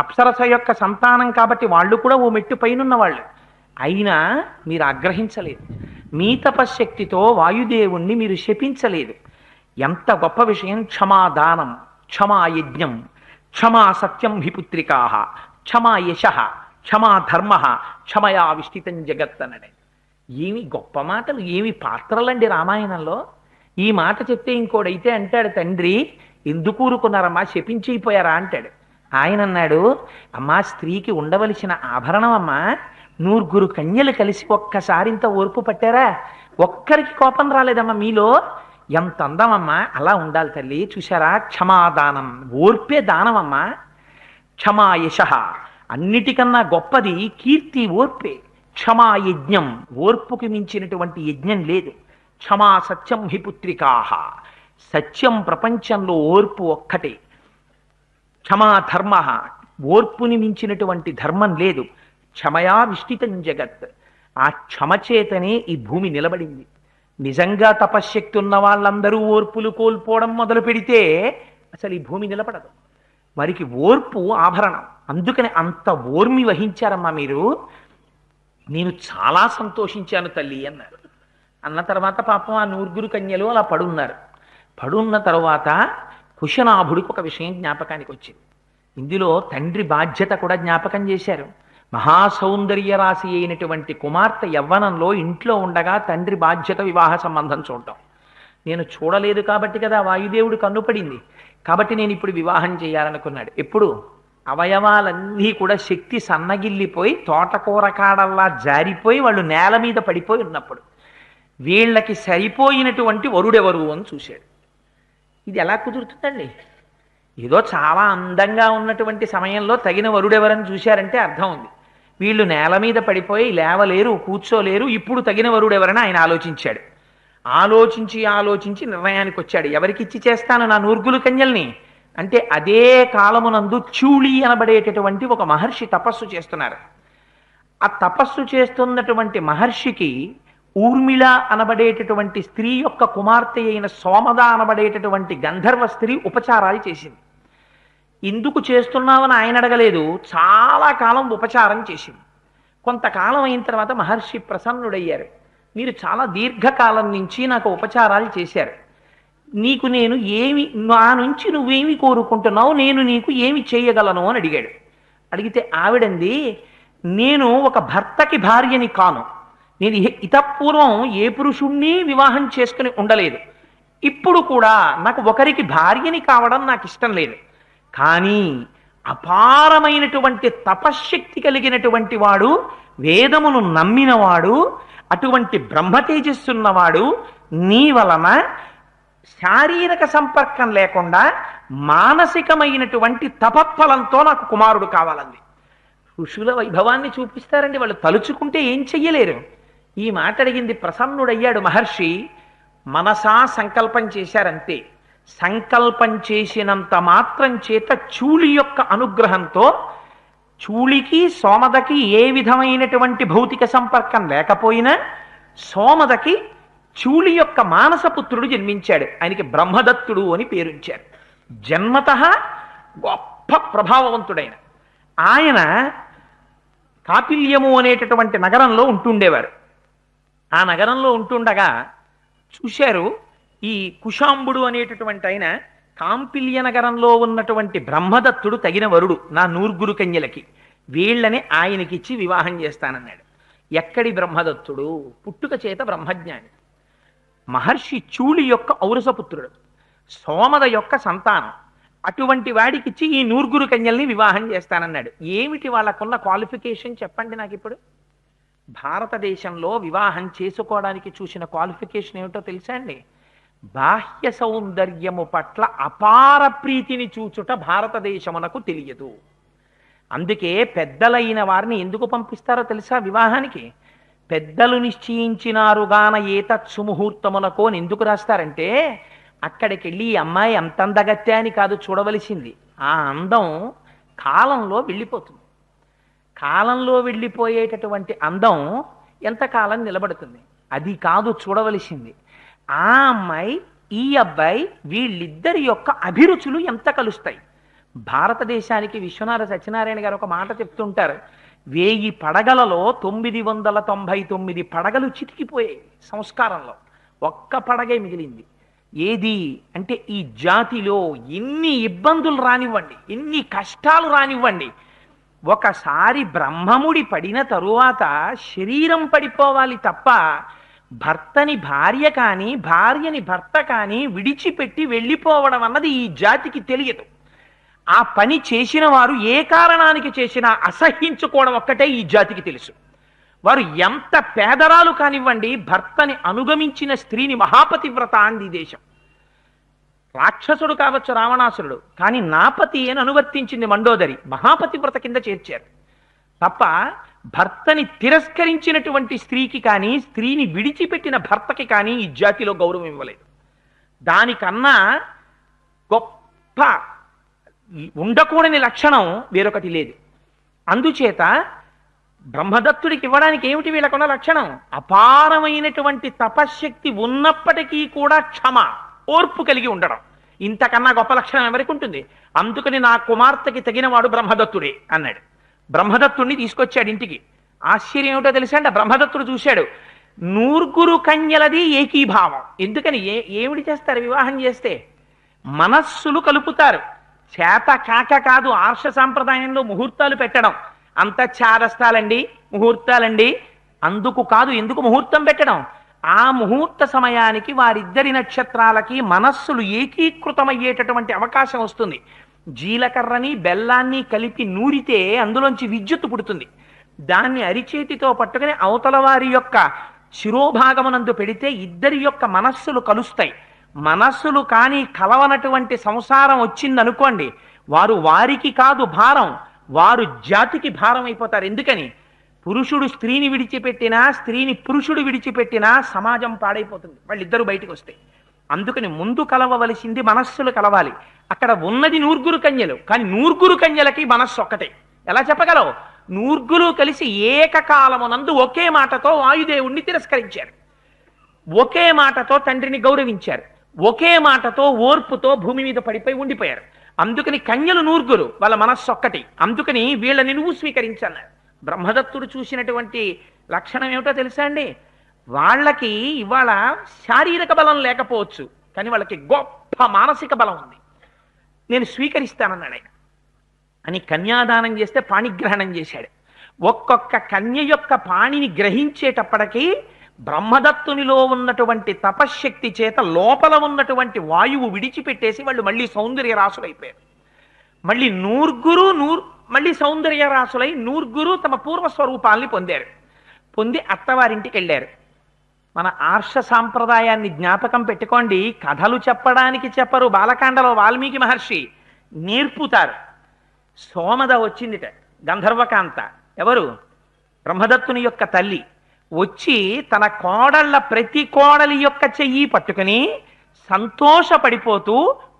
అప్సరస యొక్క సంతానం కాబట్టి వాళ్ళు కూడా ఓ మెట్టు పైనున్న వాళ్ళు. అయినా మీరు ఆగ్రహించలేదు. మీ తపశ్శక్తితో వాయుదేవుణ్ణి మీరు శపించలేదు. ఎంత గొప్ప విషయం! క్షమాదానం, క్షమా యజ్ఞం, క్షమా సత్యం హి పుత్రికా, క్షమా యశ, క్షమా ధర్మ, క్షమయా విష్టితం జగత్ అన్నాడు. ఏమి గొప్ప మాటలు, ఏమి పాత్రలండి రామాయణంలో. ఈ మాట చెప్తే ఇంకోడైతే అంటాడు, తండ్రి ఎందుకు ఊరుకున్నారమ్మా, శపించిపోయారా అంటాడు. ఆయన అన్నాడు, అమ్మా స్త్రీకి ఉండవలసిన ఆభరణం అమ్మా, నూరుగురు కన్యలు కలిసి ఒక్కసారి ఇంత ఓర్పు పట్టారా? ఒక్కరికి కోపం రాలేదమ్మా మీలో? ఎంత అందమమ్మా, అలా ఉండాలి తల్లి. చూశారా? క్షమాదానం, ఓర్పే దానమమ్మా. క్షమా యశ, అన్నిటికన్నా గొప్పది కీర్తి ఓర్పే. క్షమా యజ్ఞం, ఓర్పుకి మించినటువంటి యజ్ఞం లేదు. క్షమా సత్యం హి పుత్రికా, సత్యం ప్రపంచంలో ఓర్పు ఒక్కటే. క్షమా ధర్మ, ఓర్పుని మించినటువంటి ధర్మం లేదు. క్షమయా విష్టితం జగత్, ఆ క్షమచేతనే ఈ భూమి నిలబడింది. నిజంగా తపశ్శక్తి ఉన్న వాళ్ళందరూ ఓర్పులు కోల్పోవడం మొదలు పెడితే అసలు ఈ భూమి నిలబడదు. వారికి ఓర్పు ఆభరణం. అందుకని అంత ఓర్మి వహించారమ్మా మీరు. నేను చాలా సంతోషించాను తల్లి అన్నారు. అన్న తర్వాత పాపం ఆ నూరుగురు కన్యలు అలా పడున్న తర్వాత కుశనాభుడికి ఒక విషయం జ్ఞాపకానికి వచ్చింది. ఇందులో తండ్రి బాధ్యత కూడా జ్ఞాపకం చేశారు. మహాసౌందర్య రాశి అయినటువంటి కుమార్తె యవ్వనంలో ఇంట్లో ఉండగా తండ్రి బాధ్యత వివాహ సంబంధం చూడటం. నేను చూడలేదు కాబట్టి కదా వాయుదేవుడు కన్నుపడింది, కాబట్టి నేను ఇప్పుడు వివాహం చేయాలనుకున్నాడు. ఎప్పుడు? అవయవాలన్నీ కూడా శక్తి సన్నగిల్లిపోయి తోటకూర కాడల్లా జారిపోయి వాళ్ళు నేల మీద పడిపోయి ఉన్నప్పుడు వీళ్ళకి సరిపోయినటువంటి వరుడెవరు అని చూశాడు. ఇది ఎలా కుదురుతుందండి? ఏదో చాలా అందంగా ఉన్నటువంటి సమయంలో తగిన వరుడెవరని చూశారంటే అర్థం ఉంది. వీళ్ళు నేల మీద పడిపోయి లేవలేరు, కూర్చోలేరు. ఇప్పుడు తగిన వరుడెవరని ఆయన ఆలోచించాడు. ఆలోచించి నిర్ణయానికి వచ్చాడు. ఎవరికిచ్చి చేస్తాను నా నూరుగులు కన్యల్ని అంటే, అదే కాలమునందు చూళి అనబడేటటువంటి ఒక మహర్షి తపస్సు చేస్తున్నారు. ఆ తపస్సు చేస్తున్నటువంటి మహర్షికి ఊర్మిళ అనబడేటటువంటి స్త్రీ యొక్క కుమార్తె అయిన సోమద అనబడేటటువంటి గంధర్వ స్త్రీ ఉపచారాలు చేసింది. ఎందుకు చేస్తున్నామని ఆయన అడగలేదు. చాలా కాలం ఉపచారం చేసింది. కొంతకాలం అయిన తర్వాత మహర్షి ప్రసన్నుడయ్యారు. మీరు చాలా దీర్ఘకాలం నుంచి నాకు ఉపచారాలు చేశారు, నీకు నేను నా నుంచి నువ్వేమి కోరుకుంటున్నావు, నేను నీకు ఏమి చేయగలను అని అడిగాడు. అడిగితే ఆవిడంది, నేను ఒక భర్తకి భార్యని కాను. నేను ఇతపూర్వం ఏ పురుషుణ్ణి వివాహం చేసుకుని ఉండలేదు. ఇప్పుడు కూడా నాకు ఒకరికి భార్యని కావడం నాకు ఇష్టం లేదు. కానీ అపారమైనటువంటి తపశ్శక్తి కలిగినటువంటి వాడు, వేదమును నమ్మినవాడు, అటువంటి బ్రహ్మతేజస్సున్నవాడు నీ వలన శారీరక సంపర్కం లేకుండా మానసికమైనటువంటి తపఫలంతో నాకు కుమారుడు కావాలంది. ఋషుల వైభవాన్ని చూపిస్తారండి, వాళ్ళు తలుచుకుంటే ఏం చెయ్యలేరు. ఈ మాట అడిగింది, ప్రసన్నుడయ్యాడు మహర్షి. మనసా సంకల్పం చేశారంతే. సంకల్పం చేసినంత మాత్రం చేత చూళి యొక్క అనుగ్రహంతో, చూళికి సోమదకి ఏ విధమైనటువంటి భౌతిక సంపర్కం లేకపోయినా సోమదకి చూళి యొక్క మానసపుత్రుడు జన్మించాడు. ఆయనకి బ్రహ్మదత్తుడు అని పేరుంచారు. జన్మతః గొప్ప ప్రభావవంతుడైన ఆయన కాపిల్యము అనేటటువంటి నగరంలో ఉంటుండేవారు. ఆ నగరంలో ఉంటుండగా చూశారు, ఈ కుశాంబుడు అనేటటువంటి ఆయన కాంపిల్య నగరంలో ఉన్నటువంటి బ్రహ్మదత్తుడు తగిన వరుడు నా నూర్గురు కన్యలకి, వీళ్ళని ఆయనకిచ్చి వివాహం చేస్తానన్నాడు. ఎక్కడి బ్రహ్మదత్తుడు? పుట్టుక చేత బ్రహ్మజ్ఞాని, మహర్షి చూళి యొక్క ఔరసపుత్రుడు, సోమద యొక్క సంతానం. అటువంటి వాడికిచ్చి ఈ నూర్గురు కన్యల్ని వివాహం చేస్తానన్నాడు. ఏమిటి వాళ్ళకున్న క్వాలిఫికేషన్ చెప్పండి నాకు ఇప్పుడు. భారతదేశంలో వివాహం చేసుకోవడానికి చూసిన క్వాలిఫికేషన్ ఏమిటో తెలుసా అండి? బాహ్య సౌందర్యము పట్ల అపార ప్రీతిని చూచుట భారతదేశమునకు తెలియదు. అందుకే పెద్దలైన వారిని ఎందుకు పంపిస్తారో తెలుసా వివాహానికి? పెద్దలు నిశ్చయించినారుగాన ఏతత్ సుముహూర్తమునకో అని ఎందుకు రాస్తారంటే, అక్కడికి వెళ్ళి ఈ అమ్మాయి అంత అందగత్తే అని కాదు చూడవలసింది, ఆ అందం కాలంలో వెళ్ళిపోతుంది. కాలంలో వెళ్ళిపోయేటటువంటి అందం ఎంతకాలం నిలబడుతుంది, అది కాదు చూడవలసింది. ఆ అమ్మాయి ఈ అబ్బాయి వీళ్ళిద్దరి యొక్క అభిరుచులు ఎంత కలుస్తాయి. భారతదేశానికి విశ్వనాథ సత్యనారాయణ గారు ఒక మాట చెప్తుంటారు, 1000 పడగలలో 999 పడగలు చితికిపోయాయి సంస్కారంలో, ఒక్క పడగే మిగిలింది. ఏది అంటే ఈ జాతిలో ఎన్ని ఇబ్బందులు రానివ్వండి, ఎన్ని కష్టాలు రానివ్వండి, ఒకసారి బ్రహ్మముడి పడిన తరువాత శరీరం పడిపోవాలి తప్ప భర్తని భార్య కానీ భార్యని భర్త కానీ విడిచిపెట్టి వెళ్ళిపోవడం అన్నది ఈ జాతికి తెలియదు. ఆ పని చేసిన వారు ఏ కారణానికి చేసినా అసహ్యించుకోవడం ఒక్కటే ఈ జాతికి తెలుసు. వారు ఎంత పేదరాలు కానివ్వండి, భర్తని అనుగమించిన స్త్రీని మహాపతివ్రత అంది దేశం. రాక్షసుడు కావచ్చు రావణాసురుడు, కానీ నాపతి అని అనువర్తించింది మండోదరి, మహాపతివ్రత కింద చేర్చారు తప్ప భర్తని తిరస్కరించినటువంటి స్త్రీకి కానీ స్త్రీని విడిచిపెట్టిన భర్తకి కానీ ఈ జాతిలో గౌరవం ఇవ్వలేదు. దానికన్నా గొప్ప ఉండకూడని లక్షణం వేరొకటి లేదు. అందుచేత బ్రహ్మదత్తుడికి ఇవ్వడానికి ఏమిటి వీళ్ళకున్న లక్షణం? అపారమైనటువంటి తపశ్శక్తి ఉన్నప్పటికీ కూడా క్షమ, ఓర్పు కలిగి ఉండడం. ఇంతకన్నా గొప్ప లక్షణం ఎవరికి ఉంటుంది? అందుకని నా కుమార్తెకి తగినవాడు బ్రహ్మదత్తుడే అన్నాడు. బ్రహ్మదత్తుడిని తీసుకొచ్చాడు ఇంటికి. ఆశ్చర్యం ఏమిటో తెలుసా అండి, బ్రహ్మదత్తుడు చూశాడు, నూర్గురు కన్యలది ఏకీభావం. ఎందుకని ఏమిటి చేస్తారు వివాహం చేస్తే? మనస్సులు కలుపుతారు. చేత కాక కాదు, ఆర్ష సాంప్రదాయంలో ముహూర్తాలు పెట్టడం అంత చాదస్తాలండి, ముహూర్తాలండి, అందుకు కాదు. ఎందుకు ముహూర్తం పెట్టడం? ఆ ముహూర్త సమయానికి వారిద్దరి నక్షత్రాలకి మనస్సులు ఏకీకృతమయ్యేటటువంటి అవకాశం వస్తుంది. జీలకర్రని బెల్లాన్ని కలిపి నూరితే అందులోంచి విద్యుత్తు పుడుతుంది. దాన్ని అరిచేతితో పట్టుకుని అవతల వారి యొక్క శిరోభాగమునందు పెడితే ఇద్దరి యొక్క మనస్సులు కలుస్తాయి. మనస్సులు కానీ కలవనటువంటి సంసారం వచ్చిందనుకోండి, వారు వారికి కాదు భారం, వారు జాతికి భారం అయిపోతారు. ఎందుకని? పురుషుడు స్త్రీని విడిచిపెట్టినా స్త్రీని పురుషుడు విడిచిపెట్టినా సమాజం పాడైపోతుంది వాళ్ళిద్దరూ బయటకు వస్తే. అందుకని ముందు కలవవలసింది మనస్సులు కలవాలి. అక్కడ ఉన్నది నూర్గురు కన్యలు, కానీ నూర్గురు కన్యలకి మనస్సు ఒక్కటే. ఎలా చెప్పగలవు? నూర్గురు కలిసి ఏకకాలమునందు ఒకే మాటతో వాయుదేవుణ్ణి తిరస్కరించారు, ఒకే మాటతో తండ్రిని గౌరవించారు, ఒకే మాటతో ఓర్పుతో భూమి మీద పడిపోయి ఉండిపోయారు. అందుకని కన్యలు నూర్గురు, వాళ్ళ మనస్సు ఒక్కటి. అందుకని వీళ్ళని నువ్వు స్వీకరించన్నారు. బ్రహ్మదత్తుడు చూసినటువంటి లక్షణం ఏమిటో తెలుసా అండి? వాళ్ళకి ఇవాళ శారీరక బలం లేకపోవచ్చు, కానీ వాళ్ళకి గొప్ప మానసిక బలం ఉంది. నేను స్వీకరిస్తానన్నాడు ఆయన అని కన్యాదానం చేస్తే పాణిగ్రహణం చేశాడు. ఒక్కొక్క కన్య యొక్క పాణిని గ్రహించేటప్పటికీ బ్రహ్మదత్తునిలో ఉన్నటువంటి తపశ్శక్తి చేత లోపల ఉన్నటువంటి వాయువు విడిచిపెట్టేసి వాళ్ళు మళ్ళీ సౌందర్య రాసులైపోయారు. మళ్ళీ మళ్ళీ సౌందర్య రాసులై నూర్గురు తమ పూర్వస్వరూపాల్ని పొందారు. పొంది అత్తవారింటికి వెళ్ళారు. మన ఆర్ష సాంప్రదాయాన్ని జ్ఞాపకం పెట్టుకోండి. కథలు చెప్పడానికి చెప్పరు. బాలకాండలో వాల్మీకి మహర్షి నేర్పుతారు. సోమద వచ్చిందిట, గంధర్వకాంత. ఎవరు? బ్రహ్మదత్తుని యొక్క తల్లి. వచ్చి తన కోడళ్ళ ప్రతి కోడలి యొక్క చెయ్యి పట్టుకుని సంతోషపడిపోతూ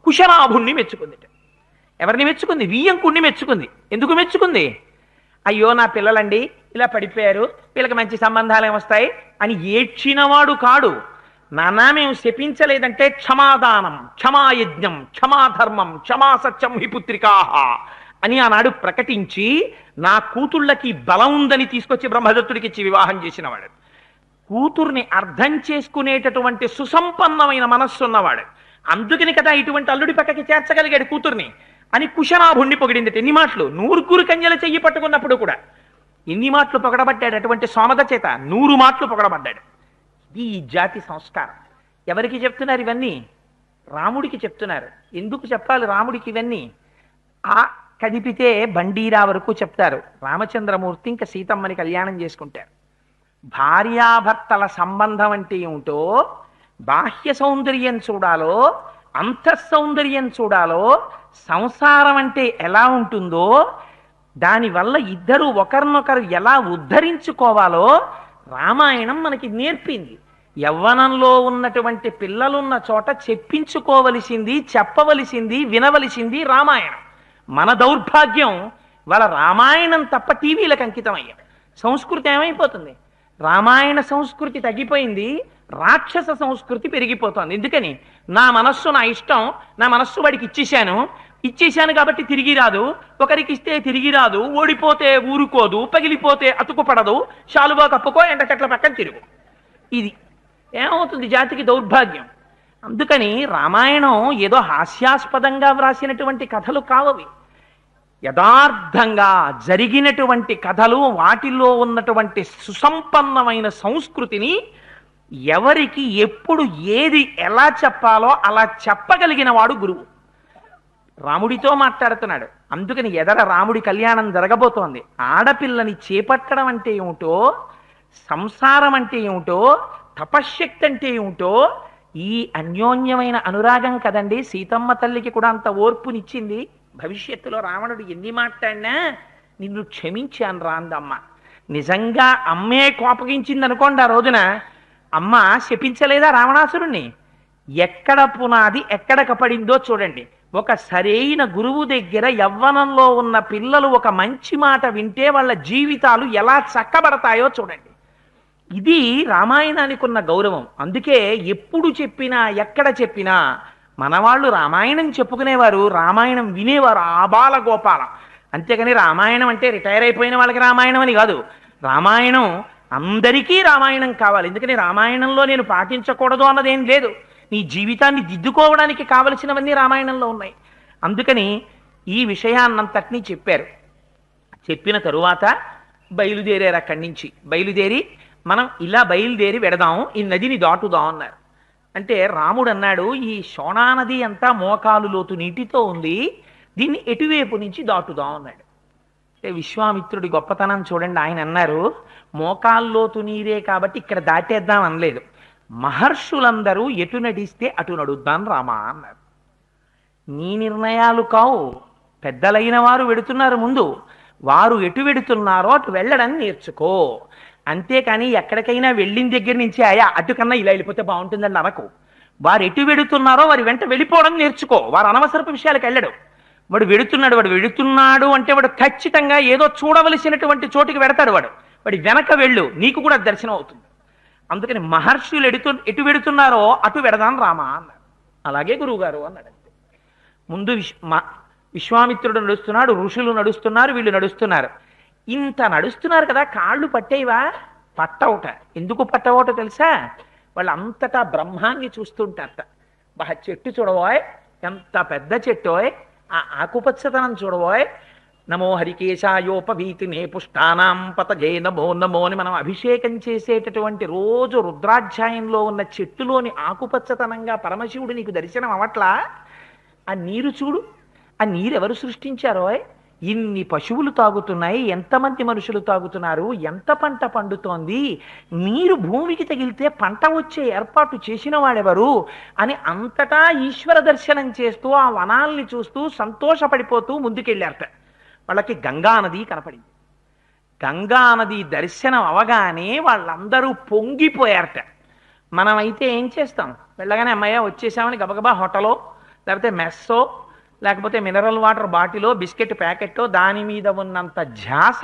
కుశనాభుణ్ణి మెచ్చుకుందిట. ఎవరిని మెచ్చుకుంది? వియ్యంకుణ్ణి మెచ్చుకుంది. ఎందుకు మెచ్చుకుంది? అయ్యో నా పిల్లలండి ఇలా పడిపోయారు, వీళ్ళకి మంచి సంబంధాలు ఏమొస్తాయి అని ఏడ్చినవాడు కాడు. నానా మేము శపించలేదంటే క్షమాదానం, క్షమాయజ్ఞం, క్షమాధర్మం, క్షమాసత్యం హి పుత్రికాహ అని ఆనాడు ప్రకటించి నా కూతుళ్ళకి బలం ఉందని తీసుకొచ్చి బ్రహ్మదత్తుడికి ఇచ్చి వివాహం చేసినవాడు. కూతుర్ని అర్థం చేసుకునేటటువంటి సుసంపన్నమైన మనస్సు ఉన్నవాడు. అందుకని కదా ఇటువంటి అల్లుడి పక్కకి చేర్చగలిగాడు కూతుర్ని అని కుశనాభుణ్ణి పొగిడింది. ఎన్ని మాటలు! 100 కన్యల చెయ్యి పట్టుకున్నప్పుడు కూడా ఎన్ని మాటలు పొగడబడ్డాడు అటువంటి సోమద చేత! 100 మాటలు పొగడబడ్డాడు. ఇది ఈ జాతి సంస్కారం. ఎవరికి చెప్తున్నారు ఇవన్నీ? రాముడికి చెప్తున్నారు. ఎందుకు చెప్పాలి రాముడికి ఇవన్నీ? ఆ కదిపితే బండీరా వరకు చెప్తారు. రామచంద్రమూర్తి ఇంకా సీతమ్మని కళ్యాణం చేసుకుంటారు. భార్యాభర్తల సంబంధం అంటే ఏమిటో, బాహ్య సౌందర్యం చూడాలో, అంతఃసౌందర్యం చూడాలో, సంసారం అంటే ఎలా ఉంటుందో, దానివల్ల ఇద్దరు ఒకరినొకరు ఎలా ఉద్ధరించుకోవాలో రామాయణం మనకి నేర్పింది. యవ్వనంలో ఉన్నటువంటి పిల్లలున్న చోట చెప్పించుకోవలసింది, చెప్పవలసింది, వినవలసింది రామాయణం. మన దౌర్భాగ్యం వాళ్ళ రామాయణం తప్ప టీవీలకు అంకితం అయ్యాం. సంస్కృతి ఏమైపోతుంది? రామాయణ సంస్కృతి తగ్గిపోయింది, రాక్షస సంస్కృతి పెరిగిపోతుంది. ఎందుకని? నా మనస్సు నా ఇష్టం, నా మనస్సు వాడికి ఇచ్చేశాను కాబట్టి తిరిగి రాదు, ఒకరికి ఇస్తే తిరిగి రాదు, ఓడిపోతే ఊరుకోదు, పగిలిపోతే అతుకుపడదు, శాలువా కప్పుకో, ఎండ చెట్ల పక్కన తిరుగు. ఇది ఏమవుతుంది? జాతికి దౌర్భాగ్యం. అందుకని రామాయణం ఏదో హాస్యాస్పదంగా వ్రాసినటువంటి కథలు కావవి. యథార్థంగా జరిగినటువంటి కథలు, వాటిల్లో ఉన్నటువంటి సుసంపన్నమైన సంస్కృతిని ఎవరికి ఎప్పుడు ఏది ఎలా చెప్పాలో అలా చెప్పగలిగిన వాడు గురువు. రాముడితో మాట్లాడుతున్నాడు. అందుకని ఎదర రాముడి కళ్యాణం జరగబోతోంది. ఆడపిల్లని చేపట్టడం అంటే ఏమిటో, సంసారం అంటే ఏమిటో, తపశ్శక్తి అంటే ఏమిటో, ఈ అన్యోన్యమైన అనురాగం కదండి సీతమ్మ తల్లికి కూడా అంత ఓర్పునిచ్చింది. భవిష్యత్తులో రావణుడు ఎన్ని మాట్లాడినా నిన్ను క్షమించాను రా అందమ్మ. నిజంగా అమ్మే కోపగించింది అనుకోండి, ఆ రోజున అమ్మ శపించలేదా రావణాసురుణ్ణి? ఎక్కడ పునాది ఎక్కడ కపడిందో చూడండి. ఒక సరైన గురువు దగ్గర యవ్వనంలో ఉన్న పిల్లలు ఒక మంచి మాట వింటే వాళ్ళ జీవితాలు ఎలా చక్కబడతాయో చూడండి. ఇది రామాయణానికి ఉన్న గౌరవం. అందుకే ఎప్పుడు చెప్పినా ఎక్కడ చెప్పినా మనవాళ్ళు రామాయణం చెప్పుకునేవారు, రామాయణం వినేవారు ఆబాల గోపాల. అంతేగాని రామాయణం అంటే రిటైర్ అయిపోయిన వాళ్ళకి రామాయణం అని కాదు. రామాయణం అందరికీ రామాయణం కావాలి. ఎందుకని రామాయణంలో నేను పాటించకూడదు అన్నదేం లేదు. నీ జీవితాన్ని దిద్దుకోవడానికి కావలసినవన్నీ రామాయణంలో ఉన్నాయి. అందుకని ఈ విషయాన్నంతటినీ చెప్పారు. చెప్పిన తరువాత బయలుదేరారు. అక్కడి నుంచి బయలుదేరి మనం ఇలా బయలుదేరి వెడదాం, ఈ నదిని దాటుదాం అన్నారు. అంటే రాముడు అన్నాడు, ఈ శోణా నది అంతా మోకాలు లోతు నీటితో ఉంది, దీన్ని ఎటువైపు నుంచి దాటుదాం అన్నాడు. అంటే విశ్వామిత్రుడి గొప్పతనం చూడండి. ఆయన అన్నారు, మోకాల్లోతు నీరే కాబట్టి ఇక్కడ దాటేద్దాం అనలేదు. మహర్షులందరూ ఎటు నడిస్తే అటు నడుద్దాం రామా అన్నారు. నీ నిర్ణయాలు కావు, పెద్దలైన వారు వెడుతున్నారు ముందు, వారు ఎటు వెడుతున్నారో అటు వెళ్ళడం నేర్చుకో. అంతేకాని ఎక్కడికైనా వెళ్ళిన దగ్గర నుంచి అయ్యా అటు కన్నా ఇలా వెళ్ళిపోతే బాగుంటుందని అనకు. వారు ఎటు వెడుతున్నారో వారి వెంట వెళ్ళిపోవడం నేర్చుకో. వారు అనవసరపు విషయాలకు వెళ్ళడు. వాడు వెడుతున్నాడు అంటే వాడు ఖచ్చితంగా ఏదో చూడవలసినటువంటి చోటికి వెడతాడు. వాడి వెనక వెళ్ళు, నీకు కూడా దర్శనం అవుతుంది. అందుకని మహర్షులు ఎటు వెడుతున్నారో అటు వెడదాం రామా అన్నాడు. అలాగే గురువుగారు అన్నాడు. ముందు విశ్వామిత్రుడు నడుస్తున్నాడు, ఋషులు నడుస్తున్నారు, వీళ్ళు నడుస్తున్నారు. ఇంత నడుస్తున్నారు కదా, కాళ్ళు పట్టేవా? పట్టవుట. ఎందుకు పట్టవుట తెలుసా? వాళ్ళు అంతటా బ్రహ్మాన్ని చూస్తుంటారట. బాగా చెట్టు చూడబోయ్, ఎంత పెద్ద చెట్టోయ్, ఆ ఆకుపచ్చతనం చూడబోయ్. నమో హరికేశాయోపవీతినే పుష్టానాం పతజే నమో నమో అని మనం అభిషేకం చేసేటటువంటి రోజు రుద్రాధ్యాయంలో ఉన్న చెట్టులోని ఆకుపచ్చతనంగా పరమశివుడు నీకు దర్శనం అవట్లా? ఆ నీరు చూడు, ఆ నీరు ఎవరు సృష్టించారో, ఇన్ని పశువులు తాగుతున్నాయి, ఎంతమంది మనుషులు తాగుతున్నారు, ఎంత పంట పండుతోంది, నీరు భూమికి తగిలితే పంట వచ్చే ఏర్పాటు చేసిన వాడెవరు అని అంతటా ఈశ్వర దర్శనం చేస్తూ ఆ వనాల్ని చూస్తూ సంతోషపడిపోతూ ముందుకెళ్ళారట. వాళ్ళకి గంగానది కనపడింది. గంగానది దర్శనం అవగానే వాళ్ళందరూ పొంగిపోయారట. మనమైతే ఏం చేస్తాం, వెళ్ళగానే అమ్మయ్య వచ్చేసామని గబగబా హోటలో లేకపోతే మెస్సో లేకపోతే మినరల్ వాటర్ బాటిలో బిస్కెట్ ప్యాకెట్టో దాని మీద ఉన్నంత ధ్యాస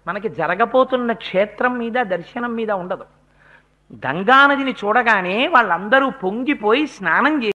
మనకి జరగబోతున్న క్షేత్రం మీద దర్శనం మీద ఉండదు. గంగానదిని చూడగానే వాళ్ళందరూ పొంగిపోయి స్నానం చేసి